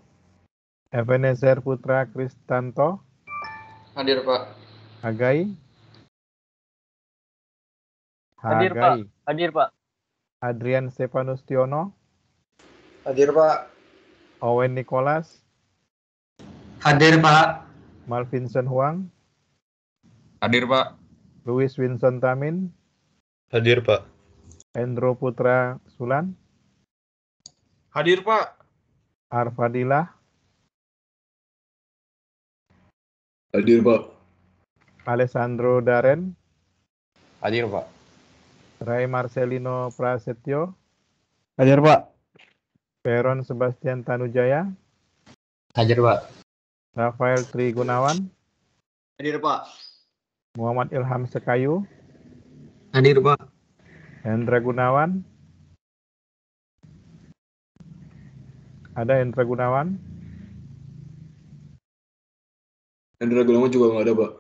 Speaker 1: Ebenezer Putra Kristanto,
Speaker 13: Hadir, Pak.
Speaker 1: Hagai,
Speaker 13: Hadir, Pak. Hadir, Pak.
Speaker 1: Adrian Stefanus Tiono,
Speaker 9: Hadir, Pak.
Speaker 1: Owen Nicholas,
Speaker 15: Hadir, Pak.
Speaker 1: Malvinson Huang,
Speaker 15: Hadir, Pak.
Speaker 1: Louis Winson Tamin,
Speaker 2: Hadir, Pak.
Speaker 1: Endro Putra Sulan,
Speaker 2: Hadir, Pak.
Speaker 1: Arfadilah,
Speaker 4: Hadir, Pak.
Speaker 1: Alessandro Daren,
Speaker 15: Hadir, Pak.
Speaker 1: Ray Marcelino Prasetyo,
Speaker 15: Hadir, Pak.
Speaker 1: Peron Sebastian Tanujaya,
Speaker 15: Hadir, Pak.
Speaker 1: Rafael Tri Gunawan,
Speaker 5: Hadir, Pak.
Speaker 1: Muhammad Ilham Sekayu,
Speaker 8: Hadir, Pak.
Speaker 1: Hendra Gunawan, ada Hendra Gunawan?
Speaker 4: Hendra Gunawan juga nggak ada, Pak.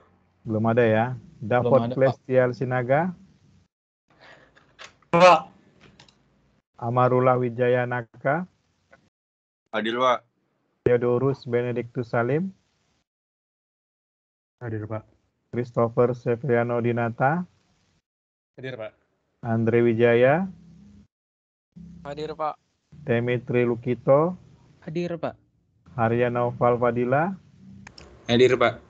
Speaker 1: Belum ada ya. Dapot
Speaker 6: ada, Pak.
Speaker 1: Klestial Sinaga,
Speaker 11: Pak.
Speaker 1: Amarullah Wijaya Naka,
Speaker 11: Hadir, Pak.
Speaker 1: Theodorus Benedictus Salim,
Speaker 2: Hadir, Pak.
Speaker 1: Christopher Severiano Dinata,
Speaker 2: Hadir, Pak.
Speaker 1: Andre Wijaya,
Speaker 9: Hadir, Pak.
Speaker 1: Demetri Lukito,
Speaker 10: Hadir, Pak.
Speaker 1: Haryana Fadila,
Speaker 15: Hadir, Pak.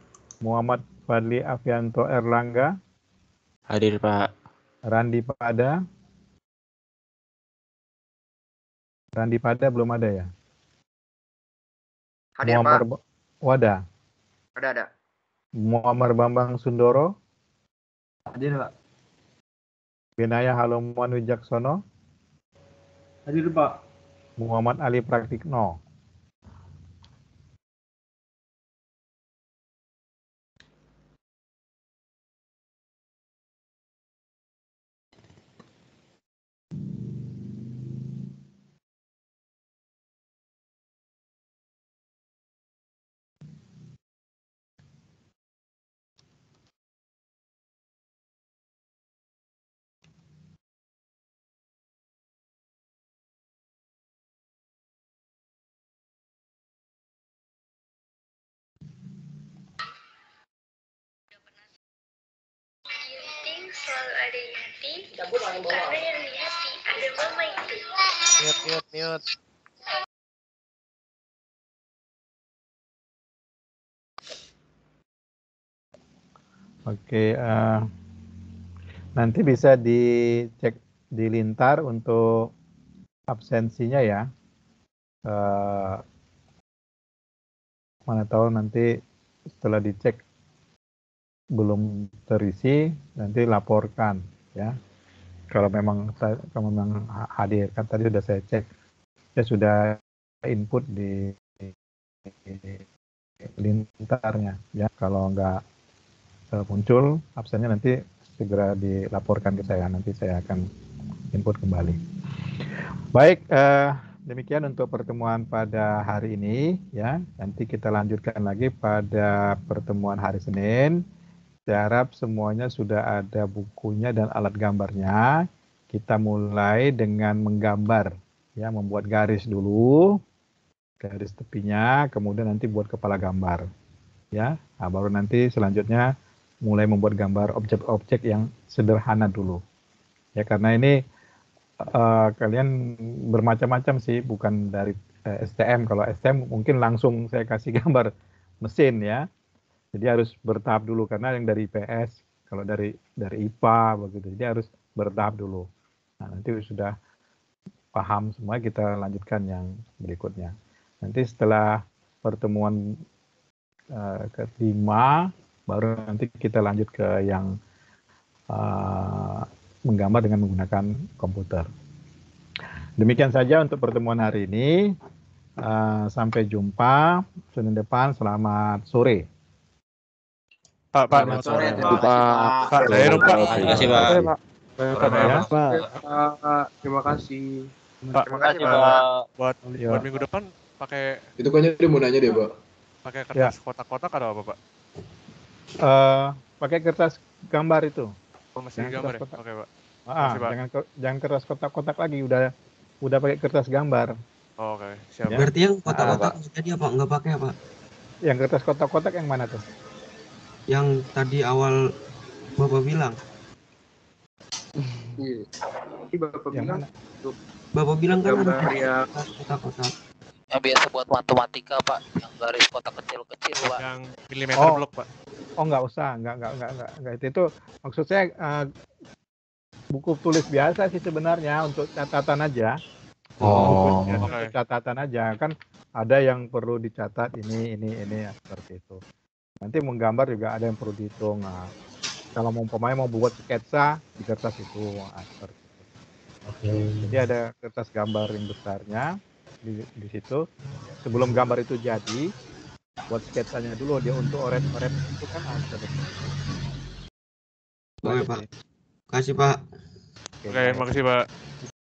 Speaker 1: Muhammad Fadli Afianto Erlangga,
Speaker 11: Hadir, Pak.
Speaker 1: Randi Pada. Randi Pada belum ada ya?
Speaker 5: Hadir, Pak.
Speaker 1: Wada.
Speaker 5: Ada.
Speaker 1: Muammar Bambang Sundoro,
Speaker 15: Hadir, Pak.
Speaker 1: Benaya Halomuan Wijaksono,
Speaker 2: Hadir, Pak.
Speaker 1: Muhammad Ali Praktikno.
Speaker 14: Selalu ada Yati, karena yang di hati ada mama itu.
Speaker 9: Mute.
Speaker 1: Oke, nanti bisa dicek dilintar untuk absensinya ya. Mana tahu nanti setelah dicek belum terisi, nanti laporkan ya. Kalau memang hadir, kan tadi sudah saya cek, saya sudah input di lintarnya ya. Kalau nggak muncul absennya, nanti segera dilaporkan ke saya, nanti saya akan input kembali. Baik, demikian untuk pertemuan pada hari ini ya. Nanti kita lanjutkan lagi pada pertemuan hari Senin. Saya harap semuanya sudah ada bukunya dan alat gambarnya. Kita mulai dengan menggambar ya, membuat garis dulu, garis tepinya, kemudian nanti buat kepala gambar ya. Nah, baru nanti selanjutnya mulai membuat gambar objek-objek yang sederhana dulu ya, karena ini kalian bermacam-macam sih, bukan dari STM. Kalau STM mungkin langsung saya kasih gambar mesin ya, jadi harus bertahap dulu, karena yang dari IPS, kalau dari IPA begitu, jadi harus bertahap dulu. Nah, nanti sudah paham semua, kita lanjutkan yang berikutnya. Nanti setelah pertemuan kelima, baru nanti kita lanjut ke yang menggambar dengan menggunakan komputer. Demikian saja untuk pertemuan hari ini. Sampai jumpa Senin depan. Selamat sore.
Speaker 12: Pak.
Speaker 7: Pak.
Speaker 12: Terima kasih, Pak.
Speaker 3: Terima kasih.
Speaker 12: Pak,
Speaker 3: Terima kasih,
Speaker 12: Pak. Buat minggu depan pakai
Speaker 4: itu kayaknya dia mau nanya deh, Pak.
Speaker 12: Pakai kertas kotak-kotak atau apa, Pak?
Speaker 1: Pakai kertas gambar itu.
Speaker 12: Masih gambar ya? Oke, Pak.
Speaker 1: Jangan kertas kotak-kotak lagi, udah pakai kertas gambar.
Speaker 12: Oh, oke, siap.
Speaker 1: Ya.
Speaker 8: Berarti yang kotak-kotak tadi apa? Nggak pakai apa?
Speaker 1: Yang kertas kotak-kotak yang mana tuh?
Speaker 8: Yang tadi awal Bapak bilang.
Speaker 3: Iya. Ini
Speaker 8: Bapak bilang kan
Speaker 3: gambar
Speaker 8: ada
Speaker 3: yang
Speaker 8: kotak-kotak.
Speaker 16: Yang biasa buat matematika, Pak, yang garis kotak kecil-kecil, Pak.
Speaker 12: Yang milimeter blok, Pak.
Speaker 1: Oh, nggak usah, nggak itu maksud saya buku tulis biasa sih sebenarnya, untuk catatan aja. Untuk catatan aja, kan ada yang perlu dicatat ini ya, seperti itu. Nanti menggambar juga ada yang perlu dihitung. Nah, kalau mau buat sketsa di kertas itu, seperti itu. Jadi ada kertas gambar yang besarnya di situ. Sebelum gambar itu jadi, buat sketsanya dulu, dia untuk oret-oret itu kan ada.
Speaker 8: Oke, Pak. Kasih, Pak.
Speaker 12: Oke, makasih, Pak.